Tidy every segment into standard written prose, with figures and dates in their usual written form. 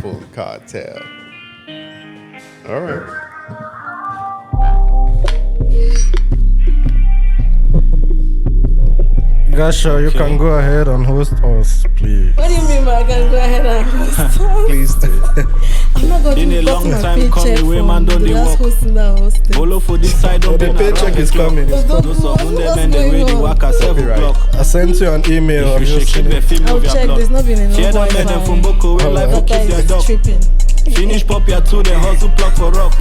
Microphone Cartel. All right. Gasha, you can go ahead and host us, please. What do you mean I can go ahead and host? Please do. I'm not going to long get my time paycheck coming, from man, don't the they last work? hosting that I hosted. Bolo for this side, Oh, don't the be paycheck is coming. It's Don't- coming. No, so what's Monday, going men, they wait, they on? work at 7 Copyright. o'clock. I sent you an email. Have If you you shake seen the it? film I'll of your check. block. There's not been enough Hear that men them from Wi-Fi. Boko, we life will That keep their is dog. tripping. Finish pop your 2, then hustle plug for rock.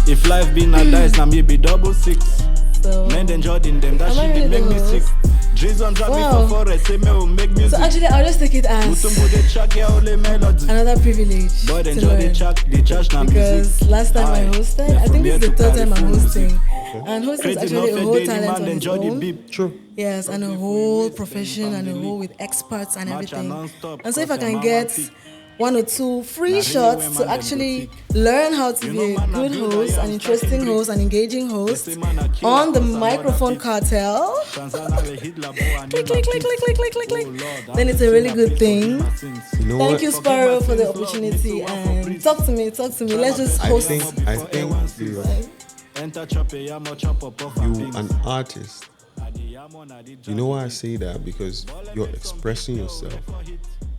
If life been a dice, now maybe 666. So, Men then Jordan them, that Am I shit they really make me the sick. host? Jason drag me Wow. for forest, say me will make music. so actually, I'll just take it as Mutum go dey track your only melody. another privilege Boy to then Jordan learn. the church now music. Because last time I Aye. hosted, Yeah, I from think this is here the to third time I'm California. hosting. And hosting is Creating actually a no whole daily talent man, on then its Jordan own. beep. True. Yes, and a whole profession and a whole with experts and Match everything. non-stop, And so if I cause can your get mama one or two free really shots when to man dem actually go learn how to You be know, a man, good I build host, I an am interesting starting host, an engaging host say man, I kill on the cause I'm microphone not cartel, Tanzania, we hit Labo and click, him click, a click, piece. click, click, click, click, click, Oh, Lord, then I'm it's a really saying good I thing. forgive my sins. You know Thank what? you, Forgive Sparrow, my for the sins, Lord. opportunity. Me too, one for And breeze. talk to me. Let's just I host. think you, Enter chop a yam or chop up off and you beans. an artist. You know why I say that? Because you're expressing yourself.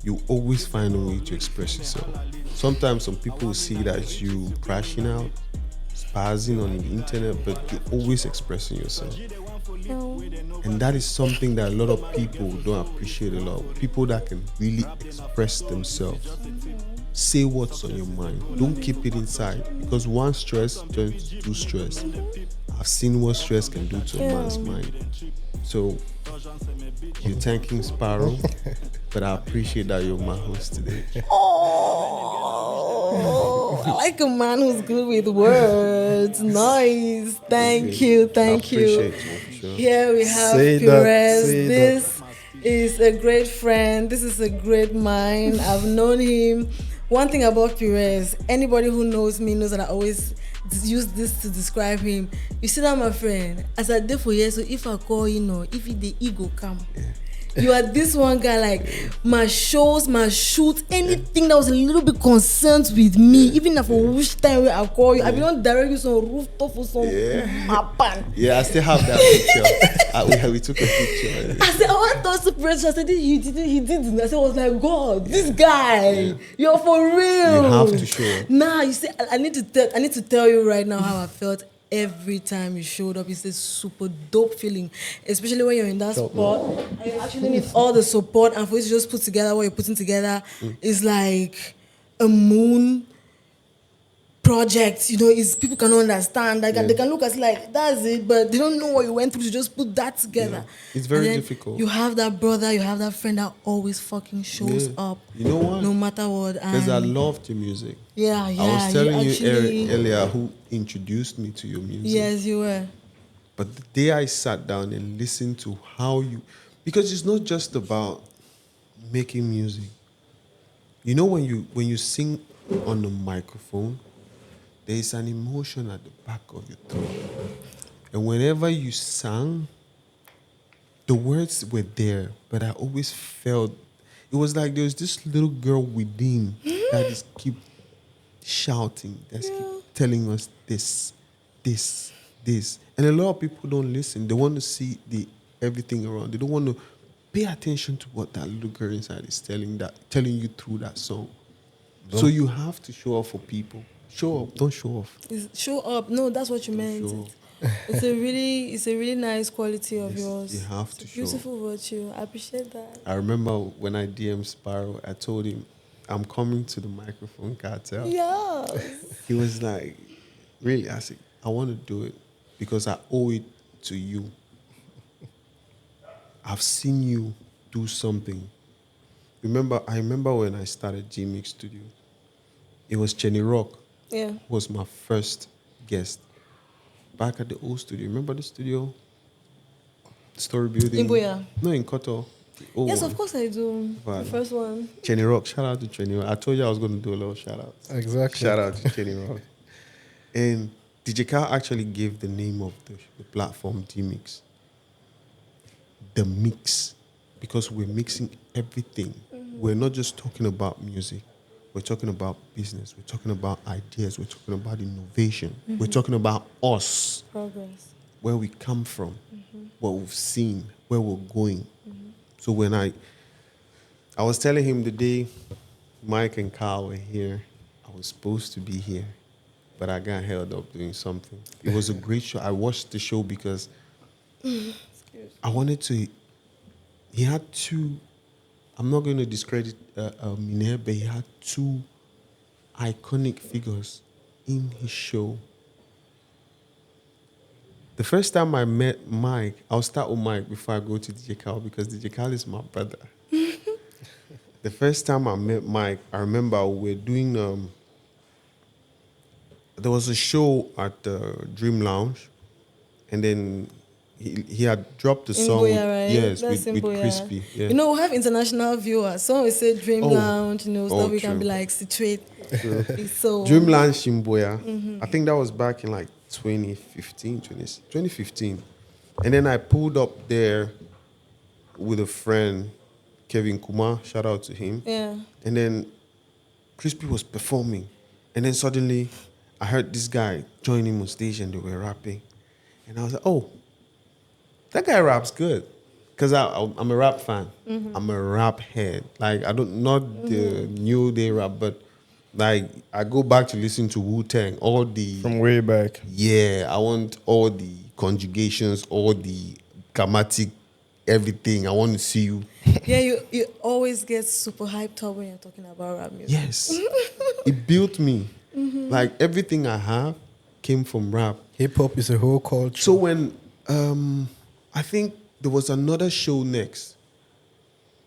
You always find a way to express yourself. Sometimes some people will see that as you crashing out, spazzing on the internet, but you're always expressing yourself. And that is something that a lot of people don't appreciate a lot. People that can really express themselves. Say what's on your mind. Don't keep it inside. Because one stress turns to stress. I've seen what stress can do to a man's mind. So you're thanking Sparrow, but I appreciate that you're my host today. Oh, I like a man who's good with words. Nice. Thank you. Thank I you. appreciate you for sure. Here we have Say that, Perez. say This is a great friend. This is a great mind. I've known him. One thing about Perez, anybody who knows me knows that I always use this to describe him. You see that, my friend? As I did for years, so if I call if the ego come. You are this one guy, like my shows, my shoots, anything that was a little bit concerned with me, even if for which time I call you, I be not direct you some rooftop or some mapan. Yeah, I still have that picture. we took a picture. I said, I want us to press. I said, he didn't. I said, I was like, God, this guy, you're for real. You have to show up. Nah, you see, I need to tell you right now how I felt every time you showed up. It's a super dope feeling, especially when you're in that spot and you actually need all the support, and for you to just put together what you're putting together is like a moon project. Is people cannot understand. Like they can look at it like that's it, but they don't know what you went through to just put that together. It's very And then difficult. You have that brother, you have that friend that always fucking shows up. You know what? No matter what. Because I And loved your music. yeah. I was telling you actually, earlier who introduced me to your music. Yes, you were. But the day I sat down and listened to how you, because it's not just about making music. You know when you sing on the microphone, there is an emotion at the back of your throat. And whenever you sang, the words were there, but I always felt, it was like there was this little girl within that just keep shouting, that keep telling us this. And a lot of people don't listen. They want to see everything around. They don't want to pay attention to what that little girl inside is telling you through that song. So you have to show up for people. Show up, don't show off. Show up. No, that's what you meant. It's a really nice quality of yours. You have to It's a show up. beautiful virtue. I appreciate that. I remember when I DM'd Sparrow, I told him, I'm coming to the microphone cartel. Yeah. He was like, really? I said, I want to do it because I owe it to you. I've seen you do something. I remember when I started G-Mix Studio. It was Chenny Rock. Yeah. Who was my first guest. Back at the old studio. Remember the studio? The story building? In Buea? No, in Koto. Yes, of course I do. The first one. Chenny Rock. Shout out to Chenny Rock. I told you I was going to do a lot of shout outs. Exactly. Shout out to Chenny Rock. And DJ Karl actually gave the name of the platform D-Mix. The mix. Because we're mixing everything. We're not just talking about music. We're talking about business. We're talking about ideas. We're talking about innovation. We're talking about us, Progress. where we come from, what we've seen, where we're going. So when I was telling him the day Mike and Karl were here, I was supposed to be here, but I got held up doing something. It was a great show. I watched the show because I wanted to. He had two. I'm not going to discredit Mine, but he had two iconic figures in his show. The first time I met Mike, I'll start with Mike before I go to DJ Karl because DJ Karl is my brother. The first time I met Mike, I remember we were doing, there was a show at the Dream Lounge, and then he had dropped the song. Buea, right? Yes, That's with Buea. Crispy. Yeah. You know, we have international viewers. Some will say Dream Lounge, stuff we can true. be like situate. So Dream Lounge in Buea. I think that was back in like 2015. And then I pulled up there with a friend, Kevin Kumar, shout out to him. Yeah. And then Crispy was performing. And then suddenly I heard this guy join him on stage and they were rapping. And I was like, oh, that guy raps good. Because I'm a rap fan. I'm a rap head. Like, I don't, not the new day rap, but like, I go back to listen to Wu-Tang, all the... From way back. Yeah, I want all the conjugations, all the grammatic, everything. I want to see you. Yeah, you always get super hyped up when you're talking about rap music. Yes. It built me. Like, everything I have came from rap. Hip hop is a whole culture. So when, I think there was another show next,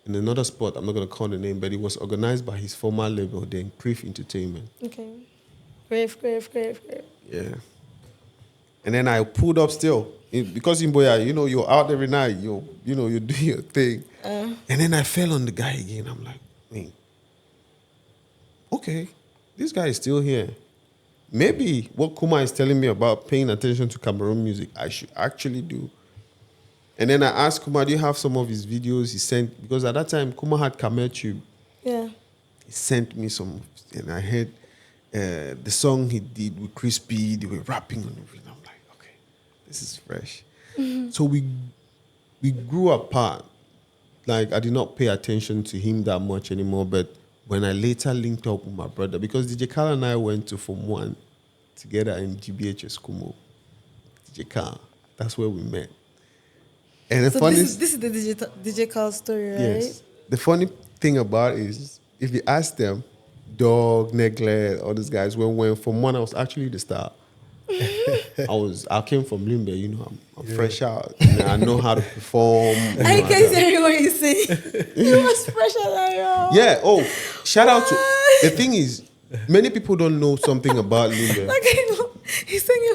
in another spot, I'm not going to call the name, but it was organized by his former label, then Crave Entertainment. Okay. Crave. Yeah. And then I pulled up still. Because in Buea, you're out every night. You do your thing. And then I fell on the guy again. I'm like, wait. Okay, this guy is still here. Maybe what Kuma is telling me about paying attention to Cameroon music, I should actually do. And then I asked Kuma, do you have some of his videos he sent? Because at that time, Kuma had Kametube. Yeah. He sent me some, and I heard the song he did with Crispy. They were rapping on it. I'm like, okay, this is fresh. So we grew apart. Like, I did not pay attention to him that much anymore. But when I later linked up with my brother, because DJ Karl and I went to Form 1 together in GBHS Kumo. DJ Karl, that's where we met. And the So funny, this is the DJ Karl story, right? yes. The funny thing about it is, if you ask them, Dog, Neglect, all these guys, when Form 1, I was actually the star. I came from Limbe, I'm fresh out. I know how to perform. I can hear what you say. You was fresher than you. Yeah. Oh, shout out to. The thing is, many people don't know something about Limbe. Like, he's singing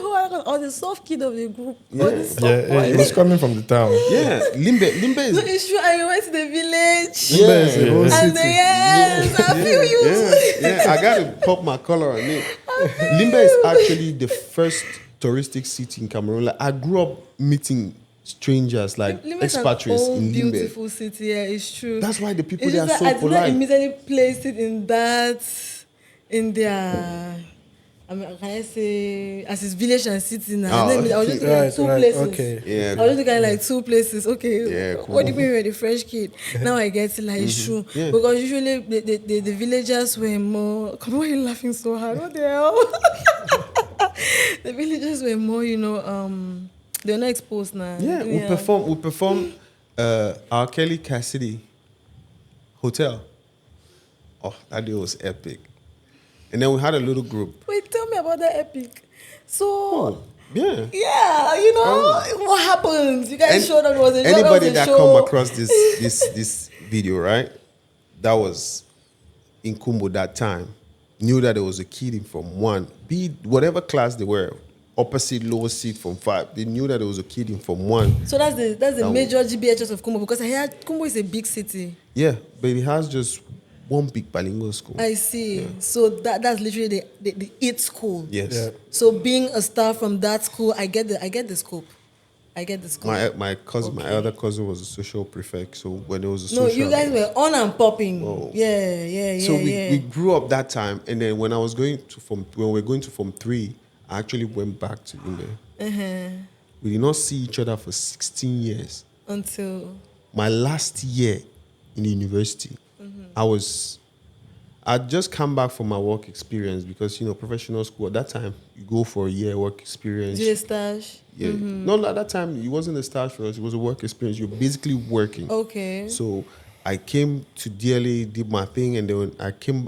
all the soft kid of the group. Yeah. All the soft Yeah, it was coming from the town. Yeah, Limbe No, is. it's true. And you went to the village. Yeah, Limbe is a whole And city. yes, I feel you. Yeah, I gotta pop my collar on it. Limbe is actually the first touristic city in Cameroon. Like, I grew up meeting strangers, like Limbe is an expatriates old, in Limbe. beautiful city. Yeah, it's true. That's why the people It's there are just so that I did not polite. immediately place it in their. Can I say as his village and city now? Oh, And then I was just looking at two right, places. okay. Yeah. I was just looking at like two places. Okay, Yeah, cool. what do you mean you're the fresh kid? Now I get it. Like it's true Yeah. because usually the villagers were more. Come on, why are you laughing so hard? What the hell? The villagers were more, they're not exposed now. Yeah, we perform our Kelly Cassidy Hotel. Oh, that day was epic. And then we had a little group. Wait, tell me about that epic. So. Oh, yeah. Yeah, what happens? You guys showed up. It was a show. Anybody It was a that show. come across this video, right? That was in Kumbo that time, knew that there was a kid in Form 1, be it whatever class they were, upper seat, lower seat, Form 5. They knew that there was a kid in Form 1. So that's the major GBHS of Kumbo because I heard Kumbo is a big city. Yeah, but it has just one big bilingual school. I see. So that's literally the it school. Yes. Yeah. So being a star from that school, I get the scope. I get the scope. My cousin, my elder cousin was a social prefect. So when there was a No, social, you guys were on and popping. Whoa. Yeah. So we grew up that time, and then when I was going to when we were going to Form 3, I actually went back to Ime. We did not see each other for 16 years. Until My last year in the university, I'd just come back from my work experience because, professional school, at that time, you go for a year work experience. do you stash? Yeah. No, at that time, it wasn't a stage for us. It was a work experience. You're basically working. Okay. So I came to DLA, did my thing, and then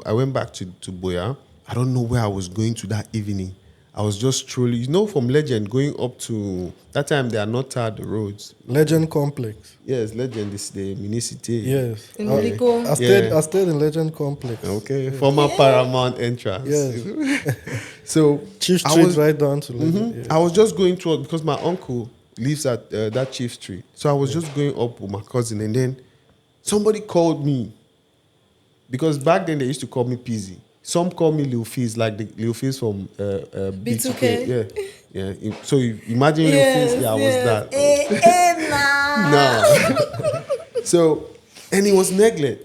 I went back to Buea. I don't know where I was going to that evening. I was just truly, from Legend going up to, that time they are not tarred the roads. Legend Complex. Yes, Legend is the municity. Yes. In Moliko. I stayed in Legend Complex. Okay, former Paramount entrance. Yes. So Chief Street right down to Legend. Yes. I was just going to because my uncle lives at that Chief Street. So I was just going up with my cousin, and then somebody called me because back then they used to call me Pizzy. Some call me Lil Fizz, like the Lil Fizz from B2K. Yeah. So you imagine Lil Fizz, I was that. No. So, and he was Neglect.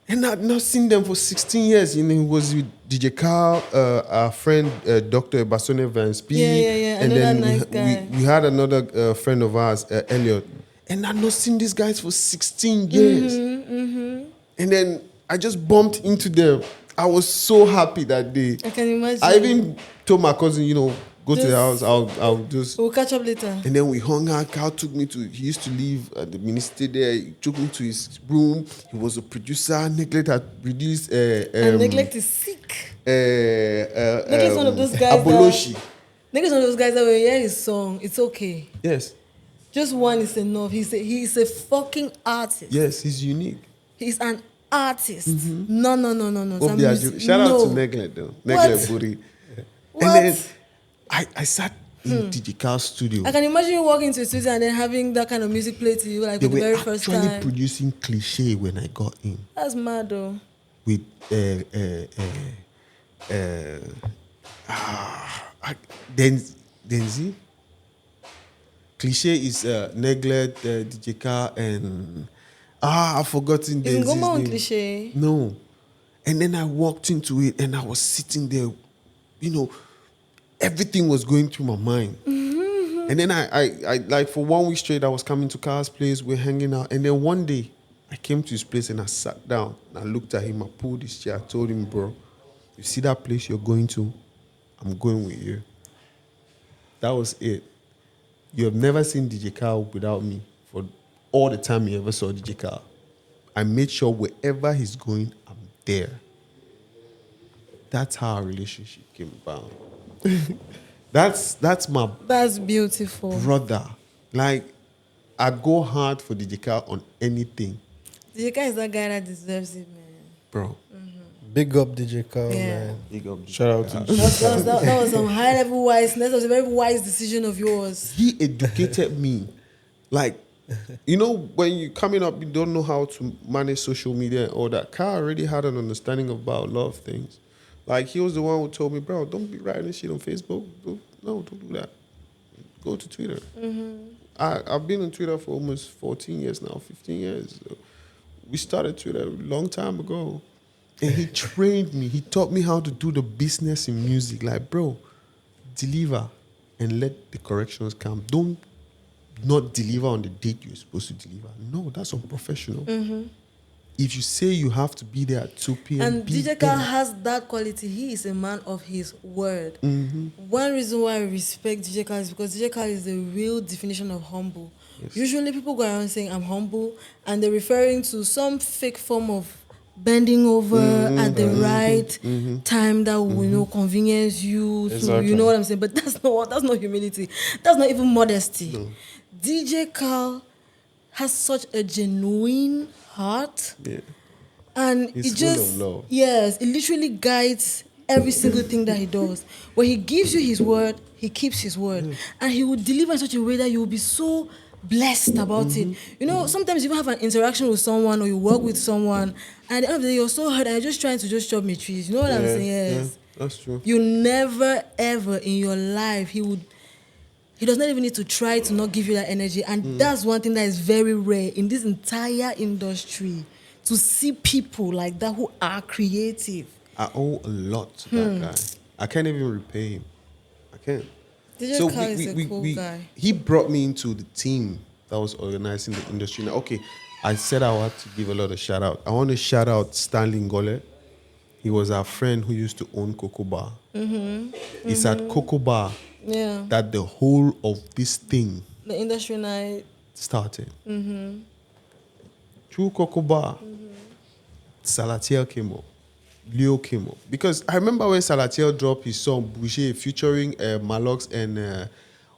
And I'd not seen them for 16 years. He was with DJ Karl, our friend, Dr. Basone Van Spee. Yeah. And another then nice guy. we had another friend of ours, Elliot. And I'd not seen these guys for 16 years. And then I just bumped into them. I was so happy that day. I can imagine. I even told my cousin, go to the house. I'll just. We'll catch up later. And then we hung out. Carl took me to. He used to live at the ministry there. He took me to his room. He was a producer. Neglect had produced. And Neglect is sick. Neglect is one of those guys. Aboloshi. Neglect is one of those guys that when you hear his song, it's okay. Yes. Just one is enough. He's a fucking artist. Yes, he's unique. He's an artist. No. Shout out to Neglect though. Neglect Buri. What? And then I sat in DJ Karl's studio. I can imagine you walking into a studio and then having that kind of music play to you like They for the were very first actually time. producing Cliche when I got in That's mad though. with Denzi. Cliche is Neglect, DJ Karl, and I've forgotten Is Denzi's Ngoma on name. Cliche? No. And then I walked into it and I was sitting there, everything was going through my mind. And then I like for 1 week straight, I was coming to Karl's place, we're hanging out. And then one day, I came to his place and I sat down and I looked at him, I pulled his chair, I told him, bro, you see that place you're going to? I'm going with you. That was it. You have never seen DJ Karl without me for all the time you ever saw DJ Karl. I made sure wherever he's going, I'm there. That's how our relationship came about. That's my That's beautiful. brother. Like, I go hard for DJ Karl on anything, DJ Karl is that guy that deserves it, man. bro. Big up DJ Karl, Yeah. man. Big up. Shout out to That was some high level wiseness. That was a very wise decision of yours. He educated me. Like, when you're coming up, you don't know how to manage social media and all that. Karl already had an understanding about a lot of things. Like, he was the one who told me, bro, don't be writing shit on Facebook. Don't do that. Go to Twitter. I've been on Twitter for almost 14 years now, 15 years. We started Twitter a long time ago. And he trained me. He taught me how to do the business in music. Like, bro, deliver and let the corrections come. Don't not deliver on the date you're supposed to deliver. No, that's unprofessional. If you say you have to be there at 2 p.m. And be DJ Karl there. has that quality. He is a man of his word. One reason why I respect DJ Karl is because DJ Karl is the real definition of humble. Yes. Usually people go around saying, I'm humble, and they're referring to some fake form of bending over at the right time that will convenience you. So Exactly. you know what I'm saying? But that's not humility. That's not even modesty. No. DJ Karl has such a genuine heart. Yeah. And He's it full just of love. yes, it literally guides every single thing that he does. When he gives you his word, he keeps his word. And he will deliver in such a way that you will be so blessed about it. Sometimes you even have an interaction with someone or you work with someone, and at the end of the day, you're so hurt and you're just trying to just chop me trees. You know what I'm saying? Yes. Yeah, that's true. You never ever in your life he he does not even need to try to not give you that energy. And that's one thing that is very rare in this entire industry, to see people like that who are creative. I owe a lot to that guy. I can't even repay him. I can't. DJ Karl is a cool guy. He brought me into the team that was organizing the industry. Now, okay, I said I had to give a lot of shout out. I want to shout out Stanley Ngole. He was our friend who used to own Cocoa Bar. It's at Cocoa Bar that the whole of this thing, the industry night, started. Through Cocoa Bar, Salatiel came up. Leo came up. Because I remember when Salatiel dropped his song Boucher featuring Malox and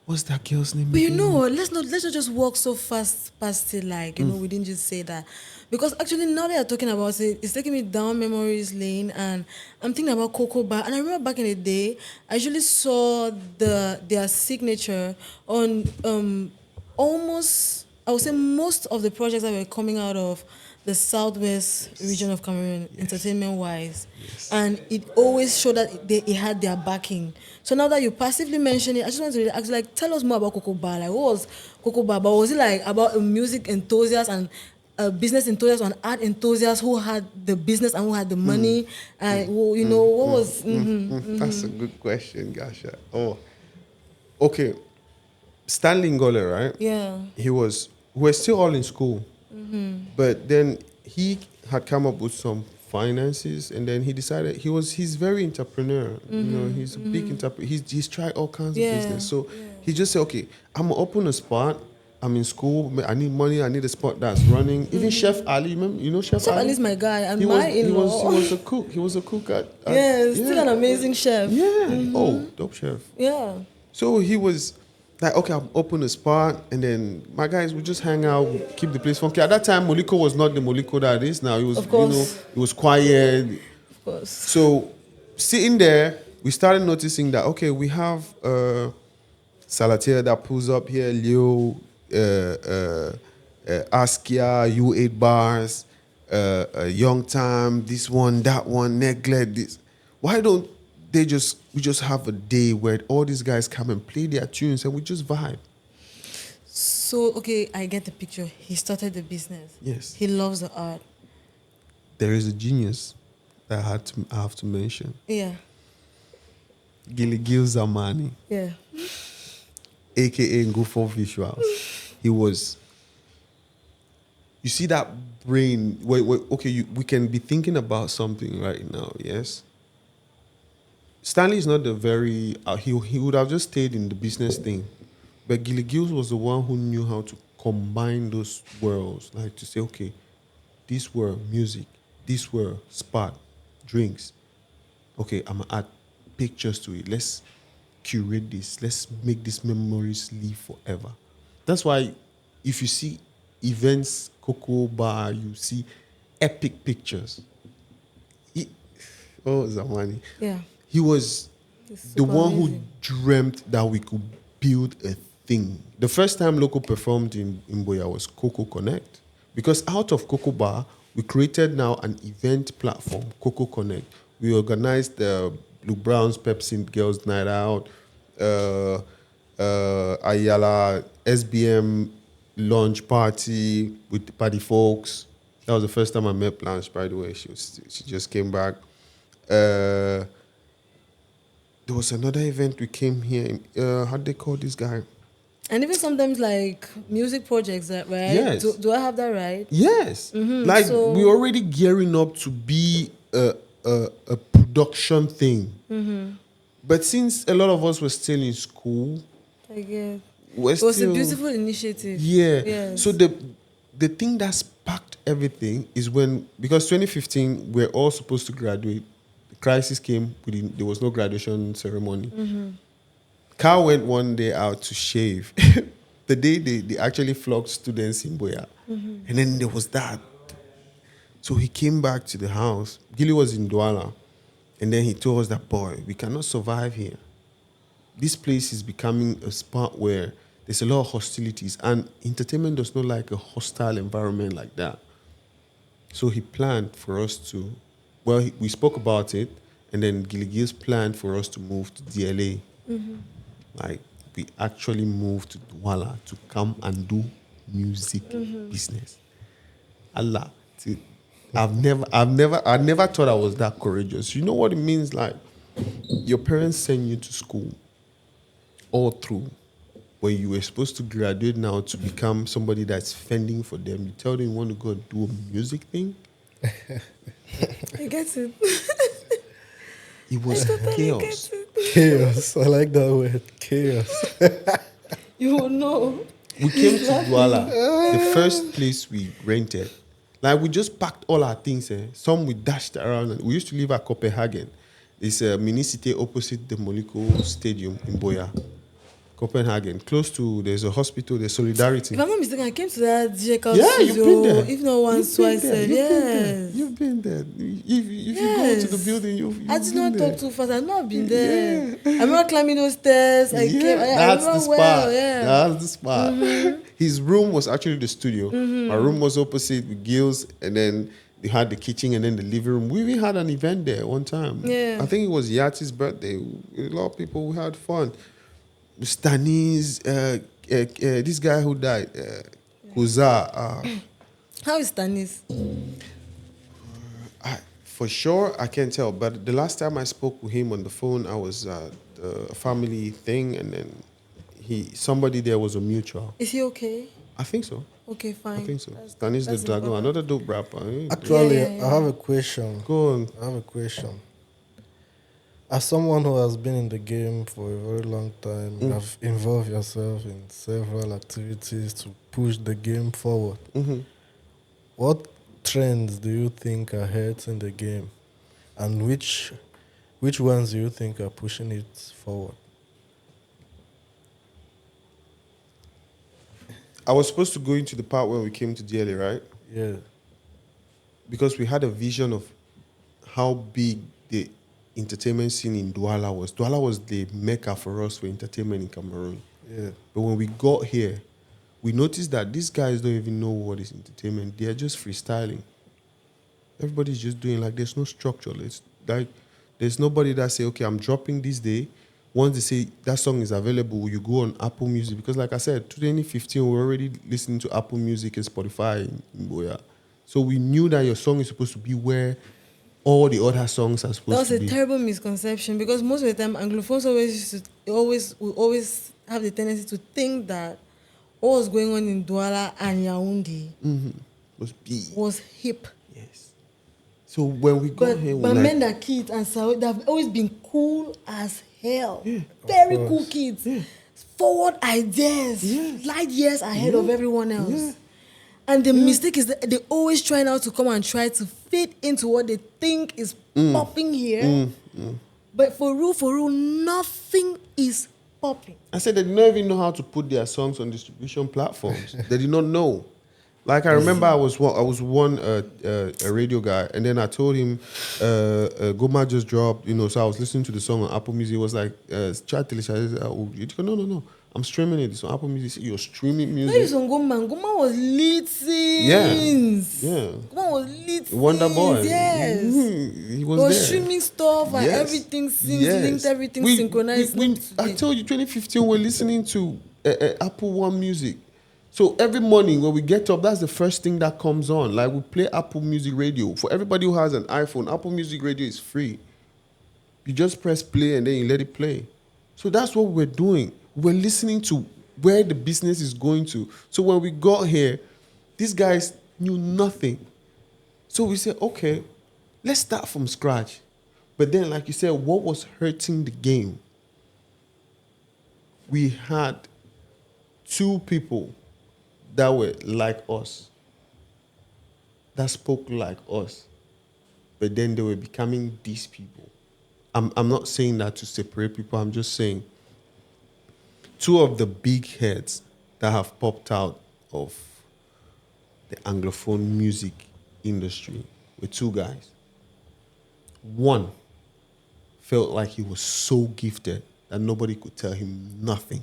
what's that girl's name? But you know, let's not just walk so fast past it like, you know, we didn't just say that. Because actually now that you're talking about it, it's taking me down memories lane, and I'm thinking about Cocoa Bar. And I remember back in the day, I usually saw their signature on almost, I would say, most of the projects that were coming out of the southwest region of Cameroon, entertainment-wise. And it always showed that it had their backing. So now that you passively mention it, I just want to ask, like, tell us more about Cocoa Bar. Like, what was Cocoa Bar? But was it like about a music enthusiast and a business enthusiast and art enthusiast who had the business and who had the money? And, you know, what was... That's a good question, Gasha. Oh, okay. Stanley Ngole, right? Yeah. We're still all in school. But then he had come up with some finances, and then he decided he's very entrepreneur. You know, he's a big entrepreneur. He's tried all kinds of business. So he just said, okay, I'm gonna open a spot. I'm in school. I need money. I need a spot that's running. Even Chef Ali, remember? You know Chef Ali? Ali's my guy, and He in-law. was a cook. He was a cook at still an amazing chef. Yeah. Oh, dope chef. Yeah. So he was like, okay, I'll open a spot, and then my guys would just hang out, keep the place funky. At that time, Moliko was not the Moliko that it is now. It was, Of course. you know, it was quiet. Of course. So sitting there, we started noticing that, okay, we have Salatier that pulls up here, Leo, Askia, U8 Bars, Young Time, this one, that one, Neglect, this. Why don't we just have a day where all these guys come and play their tunes and we just vibe? So, okay, I get the picture. He started the business. Yes. He loves the art. There is a genius that I have to mention. Yeah. Gilly Gil Zamani, Yeah. aka Anglophone Visuals. He was. You see that brain? We can be thinking about something right now. Yes. Stanley is not the very. He would have just stayed in the business thing, but Gilly Gills was the one who knew how to combine those worlds, like to say, okay, this were music, this were spot, drinks. Okay, I'm gonna add pictures to it. Let's curate this. Let's make these memories live forever. That's why, if you see events, Cocoa Bar, you see epic pictures. Zamani. Yeah. He was the one who dreamt that we could build a thing. The first time Loco performed in Buea was Coco Connect. Because out of Cocoa Bar, we created now an event platform, Coco Connect. We organized the Blue Browns Pepsi Girls Night Out, Ayala SBM launch party with the party folks. That was the first time I met Blanche, by the way. She just came back. There was another event we came here. How do they call this guy? And even sometimes like music projects, right? Yes. Do I have that right? Yes. Like so- we're already gearing up to be a production thing. But since a lot of us were still in school, I get. we're It was still, a beautiful initiative. Yeah. Yes. So the thing that sparked everything is because 2015 we're all supposed to graduate. The crisis came. There was no graduation ceremony. Carl went one day out to shave. The day they actually flogged students in Buea. And then there was that. So he came back to the house. Gilly was in Douala. And then he told us that, boy, we cannot survive here. This place is becoming a spot where there's a lot of hostilities. And entertainment does not like a hostile environment like that. So he planned for us to, we spoke about it. And then Gilly Gills planned for us to move to DLA. Like we actually moved to Douala to come and do music business. Allah, I never thought I was that courageous. You know what it means? Like, your parents send you to school all through. When you were supposed to graduate now to become somebody that's fending for them, you tell them you want to go and do a music thing. I get it. It was chaos. Chaos. I like that word. Chaos. You will know. We came to Douala, the first place we rented. Like, we just packed all our things. Some we dashed around. And we used to live at Copenhagen. It's a mini city opposite the Monaco Stadium in Buea. Copenhagen, close to, there's a hospital, there's Solidarity. If I'm not mistaken, I came to that DJ Karl Yeah, studio, you've been there. if not once, twice. Yes. You've been there. If you go to the building, you've I did been not there. talk too fast. I've not been there. I remember climbing those stairs. I That's the remember spot. well. Yeah. That's the spot. His room was actually the studio. My room was opposite with Gil's, and then they had the kitchen and then the living room. We even had an event there one time. Yeah. I think it was Yati's birthday. A lot of people, we had fun. Stanis, this guy who died, Kuza. How is Stanis? For sure, I can't tell. But the last time I spoke with him on the phone, I was at a family thing, and then somebody there was a mutual. Is he okay? I think so. Okay, fine. I think so. Stanis the that's Dragon, important. another dope rapper. Actually, Yeah. I have a question. Go on. I have a question. As someone who has been in the game for a very long time, you have involved yourself in several activities to push the game forward. What trends do you think are hurting the game, and which ones do you think are pushing it forward? I was supposed to go into the part when we came to DLA, right? Yeah. Because we had a vision of how big the entertainment scene in Douala was. Douala was the mecca for us for entertainment in Cameroon. Yeah. But when we got here, we noticed that these guys don't even know what is entertainment. They are just freestyling. Everybody's just doing, like, there's no structure. It's like, there's nobody that say, okay, I'm dropping this day. Once they say that song is available, you go on Apple Music. Because like I said, 2015, we were already listening to Apple Music and Spotify in Buea. So we knew that your song is supposed to be where all the other songs are That supposed was to a be. terrible misconception, because most of the time Anglophones always have the tendency to think that what was going on in Douala and Yaoundé Was big. was hip. Yes. So when we got here, But we're men like, that kids and so they've always been cool as hell. Very cool kids. Forward ideas. Light years ahead of everyone else. Yeah. And the mistake is that they always try now to come and try to fit into what they think is popping here. But for real, nothing is popping. I said they did not even know how to put their songs on distribution platforms. They did not know. Like, I remember I was one a radio guy, and then I told him Goma just dropped, so I was listening to the song on Apple Music. It was like, chat till no, I'm streaming it. It's on Apple Music. You're streaming Where is music. Goma? Goma was lead scenes. Yeah. Goma was lead scenes. Wonder Boy. Yes. He He was was there. streaming stuff and Yes. everything synced, Yes. linked, everything We- synchronized. I told you, 2015, we're listening to Apple One Music. So every morning when we get up, that's the first thing that comes on. Like, we play Apple Music Radio. For everybody who has an iPhone, Apple Music Radio is free. You just press play and then you let it play. So that's what we're doing. We're listening to where the business is going to. So when we got here, these guys knew nothing. So we said, okay, let's start from scratch. But then, like you said, what was hurting the game? We had two people that were like us, that spoke like us, but then they were becoming these people. I'm not saying that to separate people. I'm just saying two of the big heads that have popped out of the Anglophone music industry were two guys. One felt like he was so gifted that nobody could tell him nothing.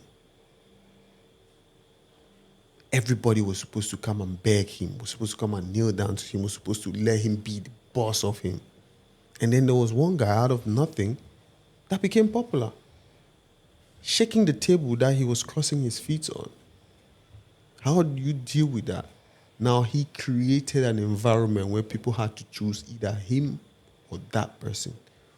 Everybody was supposed to come and beg him, was supposed to come and kneel down to him, was supposed to let him be the boss of him. And then there was one guy out of nothing that became popular. shaking the table that he was crossing his feet on. How do you deal with that? Now he created an environment where people had to choose either him or that person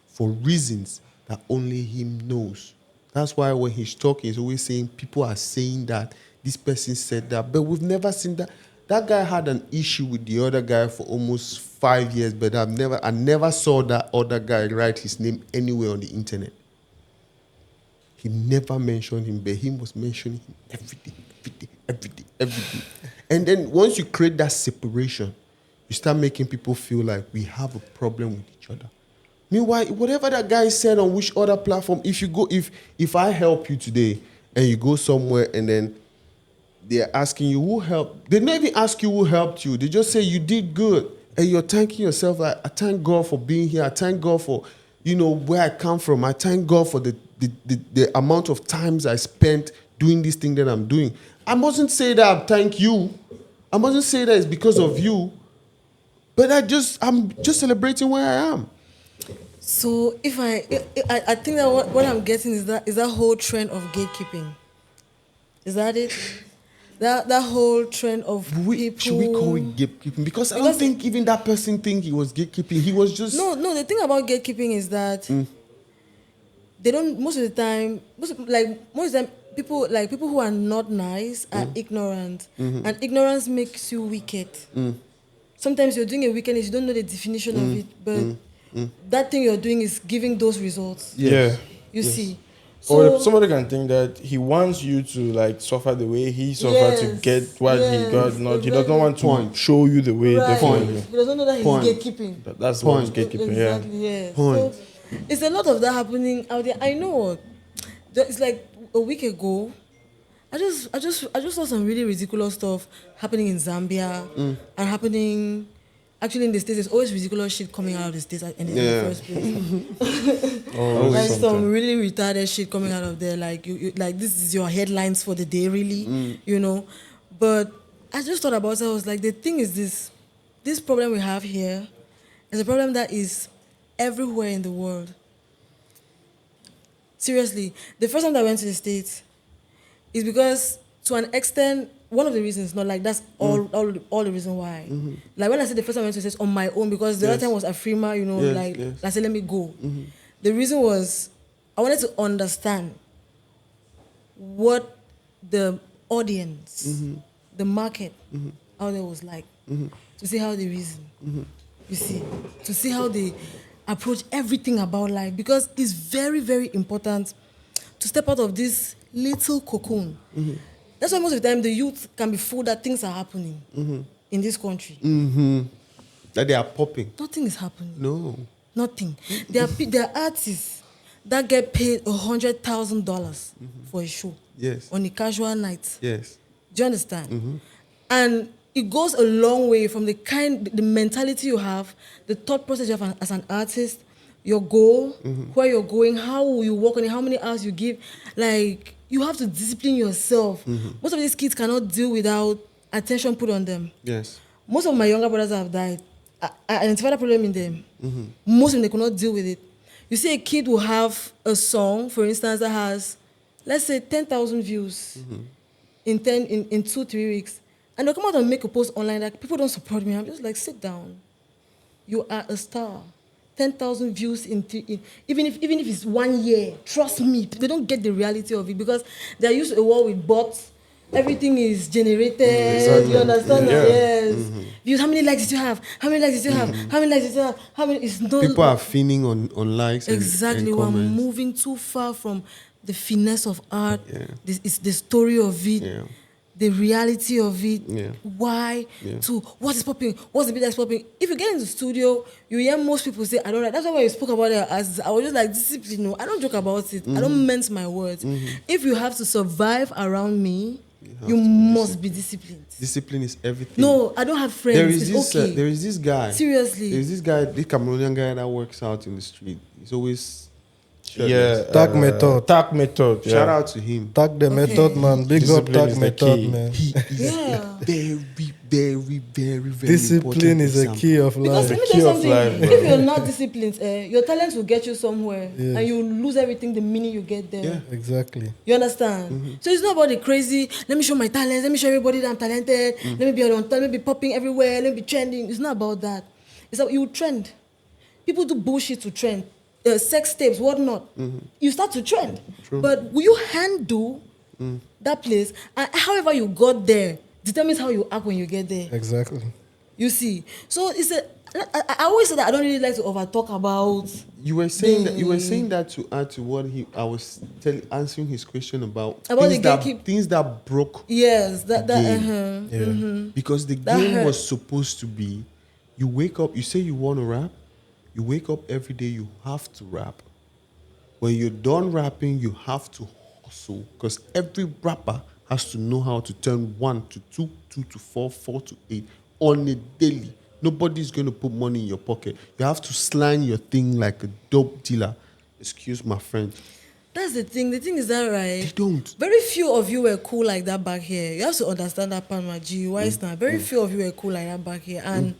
for reasons that only him knows. That's why when he's talking, he's always saying people are saying that this person said that, but we've never seen that. That guy had an issue with the other guy for almost 5 years, but I never saw that other guy write his name anywhere on the internet. He never mentioned him, but he was mentioning him every day. And then once you create that separation, you start making people feel like we have a problem with each other. Meanwhile, whatever that guy said on which other platform, if I help you today and you go somewhere and then they're asking you who helped, they never even ask you who helped you. They just say you did good. And you're thanking yourself like, I thank God for being here. I thank God for, where I come from. I thank God for the amount of times I spent doing this thing that I'm doing. I mustn't say that I thank you. I mustn't say that it's because of you. But I'm just celebrating where I am. So if I think that what I'm getting is that whole trend of gatekeeping. Is that it? That whole trend of people. Should we call it gatekeeping? Because I don't think even that person think he was gatekeeping. He was just no. The thing about gatekeeping is that they don't. Most of the time, people who are not nice are ignorant, and ignorance makes you wicked. Sometimes you're doing a wickedness, you don't know the definition of it, but that thing you're doing is giving those results. Yeah. You see. Or somebody can think that he wants you to suffer the way he suffered to get what he got. He does not want to show you the way. Right. Definitely. He doesn't know that he's gatekeeping. That's what gatekeeping. Exactly. Yeah. So it's a lot of that happening out there. I know. It's like a week ago. I just saw some really ridiculous stuff happening in Zambia and happening. Actually, in the States, there's always ridiculous shit coming out of the States in the first place. Like some really retarded shit coming out of there. Like you like this is your headlines for the day, really, But I just thought about it. I was like, the thing is this problem we have here is a problem that is everywhere in the world. Seriously, the first time that I went to the States is because, to an extent, one of the reasons, not like that's all the reason why. Like when I said the first time I went to the States on my own, because the other time was Afrima, I said, let me go. The reason was I wanted to understand what the audience, the market out there was like, to see how they reason. You see, to see how they approach everything about life, because it's very, very important to step out of this little cocoon. That's why most of the time the youth can be fooled that things are happening in this country. That they are popping. Nothing is happening. No. Nothing. There are artists that get paid $100,000 for a show. Yes. On a casual night. Yes. Do you understand? And it goes a long way from the mentality you have, the thought process you have as an artist, your goal, where you're going, how will you work on it, how many hours you give. Like, you have to discipline yourself. Most of these kids cannot deal without attention put on them. Yes. Most of my younger brothers have died. I identified a problem in them. Most of them, they cannot deal with it. You see a kid will have a song, for instance, that has, let's say, 10,000 views in 2-3 weeks. And they'll come out and make a post online like, people don't support me. I'm just like, sit down. You are a star. 10,000 views even if it's 1 year. Trust me, they don't get the reality of it because they're used to a world with bots. Everything is generated. Exactly. You understand? Yeah. Yes. Views. How many likes did you have? How many likes did you have? How many likes did you have? How many? It's not. People are feeding on likes. Exactly. And We're comments. moving too far from the finesse of art. Yeah. It's the story of it. Yeah. The reality of it, why, to what is popping, what's the beat that's popping. If you get into the studio, you hear most people say, I don't like. That's why when you spoke about it, I was just like, discipline. No, I don't joke about it. I don't mince my words. If you have to survive around me, you must be disciplined. Discipline is everything. No, I don't have friends. There is okay. this guy. Seriously. There is this guy, this Cameroonian guy that works out in the street. He's always Shirtless. Tag method. Tag method. Shout Yeah. out to him. Tag the method, man. Big up Discipline tag is the method, key. man. He is Yeah. a very Discipline important is a example. key of Because life. let me key tell you of something. life, bro. If you're not disciplined, your talent will get you somewhere, Yes. and you lose everything the minute you get there. Yeah. Exactly. You understand? So it's not about the crazy. Let me show my talent. Let me show everybody that I'm talented. Let me be on top. Let me be popping everywhere. Let me be trending. It's not about that. It's that you trend. People do bullshit to trend. Sex tapes, whatnot. You start to trend. But will you handle that place? And however you got there determines how you act when you get there. Exactly. You see. So it's I always say that I don't really like to over talk about. You were saying that to add to what I was answering his question about the gatekeep- things that broke Yes, that game. Yeah. Because the That game hurt. was supposed to be, you wake up, you say you want to rap, you wake up every day, you have to rap. When you're done rapping, you have to hustle, because every rapper has to know how to turn 1 to 2, 2 to 4, 4 to 8 on a daily. Nobody's going to put money in your pocket. You have to slang your thing like a dope dealer. Excuse my French. That's the thing. The thing is that, right? They don't. Very few of you were cool like that back here. You have to understand that part, my G. Why is not? Very few of you were cool like that back here. And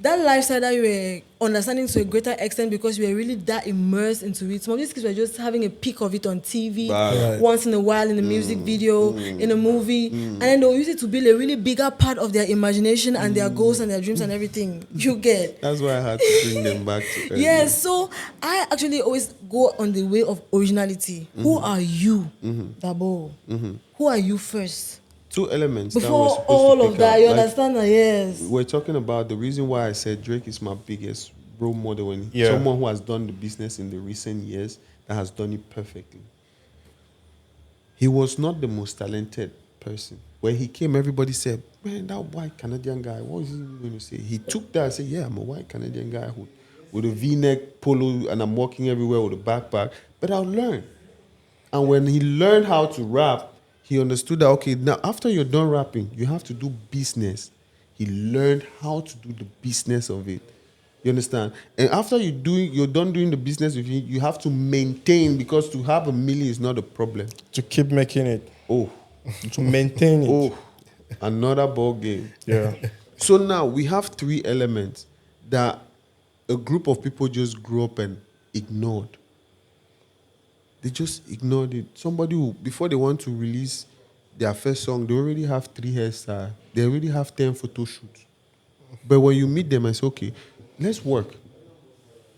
that lifestyle that you were understanding to a greater extent because you were really that immersed into it. Some of these kids were just having a peek of it on TV Right. once in a while in a music video, in a movie. And then they'll use it to build a really bigger part of their imagination and their goals and their dreams and everything. You get. That's why I had to bring them back to earth. Yes, so I actually always go on the way of originality. Who are you, Dabo? Who are you first? 2 elements that we're Before supposed all to of pick that, out. you Like, understand that? Yes. we're talking about the reason why I said Drake is my biggest role model, when Yeah. someone who has done the business in the recent years that has done it perfectly. He was not the most talented person. When he came, everybody said, "Man, that white Canadian guy, what is he going to say?" He took that and said, "Yeah, I'm a white Canadian guy with a V-neck polo, and I'm walking everywhere with a backpack, but I'll learn." And when he learned how to rap, he understood that, okay, now after you're done rapping, you have to do business. He learned how to do the business of it. You understand? And after you're done doing the business with it, you have to maintain, because to have $1 million is not a problem. To keep making it. Oh, To maintain it. oh, another ball game. Yeah. So now we have 3 elements that a group of people just grew up and ignored. They just ignored it. Somebody who, before they want to release their first song, they already have 3 hairstyles. They already have 10 photo shoots. But when you meet them and say, okay, let's work.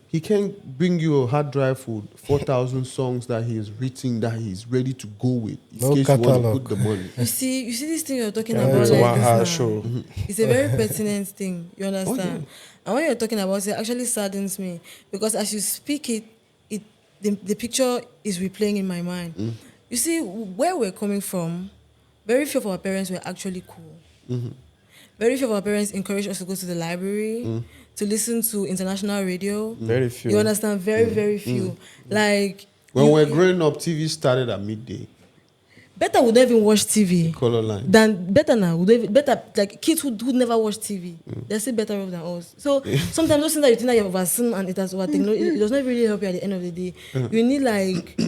He can bring you a hard drive for 4,000 songs that he has written, that he's ready to go with. In No case you want to catalog. put the money. You see this thing you're talking Yeah, about. it's like one this hour now. show. It's a very pertinent thing. You understand? And when you're talking about it, actually saddens me because as you speak it, the picture is replaying in my mind. You see, where we're coming from, very few of our parents were actually cool. Very few of our parents encouraged us to go to the library, to listen to international radio. Very few. You understand? Very, very few. Like When we're growing up, TV started at midday. better would not even watch TV. Color line. Than better now. Better like kids who never watch TV. They're still better off than us. So sometimes those things that you think that you've overseen and it has overtaken, it does not really help you at the end of the day. You need like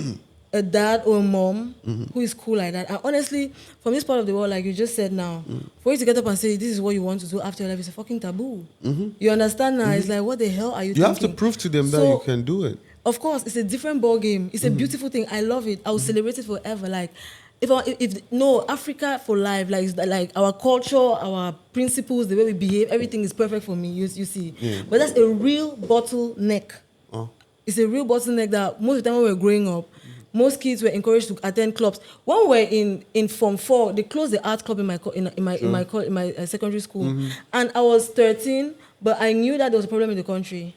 a dad or a mom who is cool like that. And honestly, from this part of the world, like you just said now, for you to get up and say this is what you want to do after your life is a fucking taboo. You understand now? It's like, what the hell are you You thinking? have to prove to them that So, you can do it. Of course, it's a different ball game. It's a beautiful thing. I love it. I will celebrate it forever. Like, Africa for life, like our culture, our principles, the way we behave, everything is perfect for me. You see, but that's a real bottleneck. It's a real bottleneck that most of the time when we were growing up, most kids were encouraged to attend clubs. When we were in Form 4, they closed the art club in my secondary school, and I was 13, but I knew that there was a problem in the country.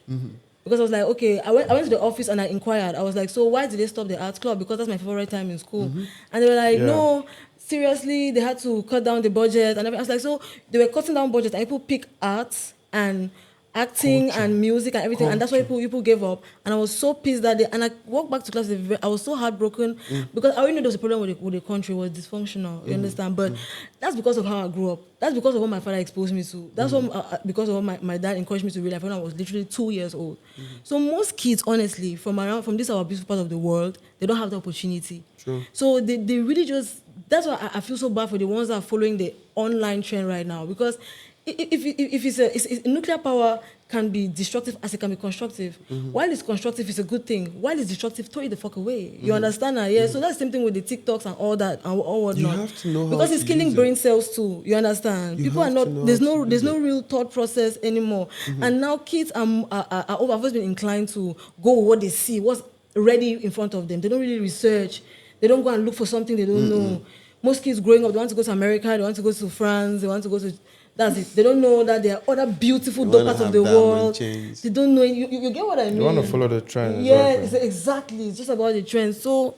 Because I was like, okay, I went to the office and I inquired. I was like, so why did they stop the art club? Because that's my favorite time in school. And they were like, no, seriously, they had to cut down the budget. And I was like, so they were cutting down budget and people pick arts and acting Culture. and music and everything, and that's why Culture. people gave up. And I was so pissed that day. And I walked back to class. I was so heartbroken because I already knew there was a problem with the country, was dysfunctional. You understand? But that's because of how I grew up. That's because of what my father exposed me to. That's what because of what my dad encouraged me to read when I was literally 2 years old. So most kids, honestly, from this our beautiful part of the world, they don't have the opportunity. True. So they really just. That's why I feel so bad for the ones that are following the online trend right now, because if it's nuclear power can be destructive as it can be constructive. While it's constructive, it's a good thing. While it's destructive, throw it the fuck away. You understand that? Yeah. So that's the same thing with the TikToks and all that and all whatnot. You have to know how because to it's killing use brain it. cells too. You understand? You People are have not. to know There's how to no. There's use no it. real thought process anymore. And now kids are have always been inclined to go with what they see, what's ready in front of them. They don't really research. They don't go and look for something they don't know. Most kids growing up, they want to go to America, they want to go to France, they want to go to. That's it. They don't know that there are other beautiful They dope wanna parts of have the diamond world. chains. They don't know. You get what I mean? You want to follow the trend. Yeah, Exactly. exactly. It's just about the trend. So,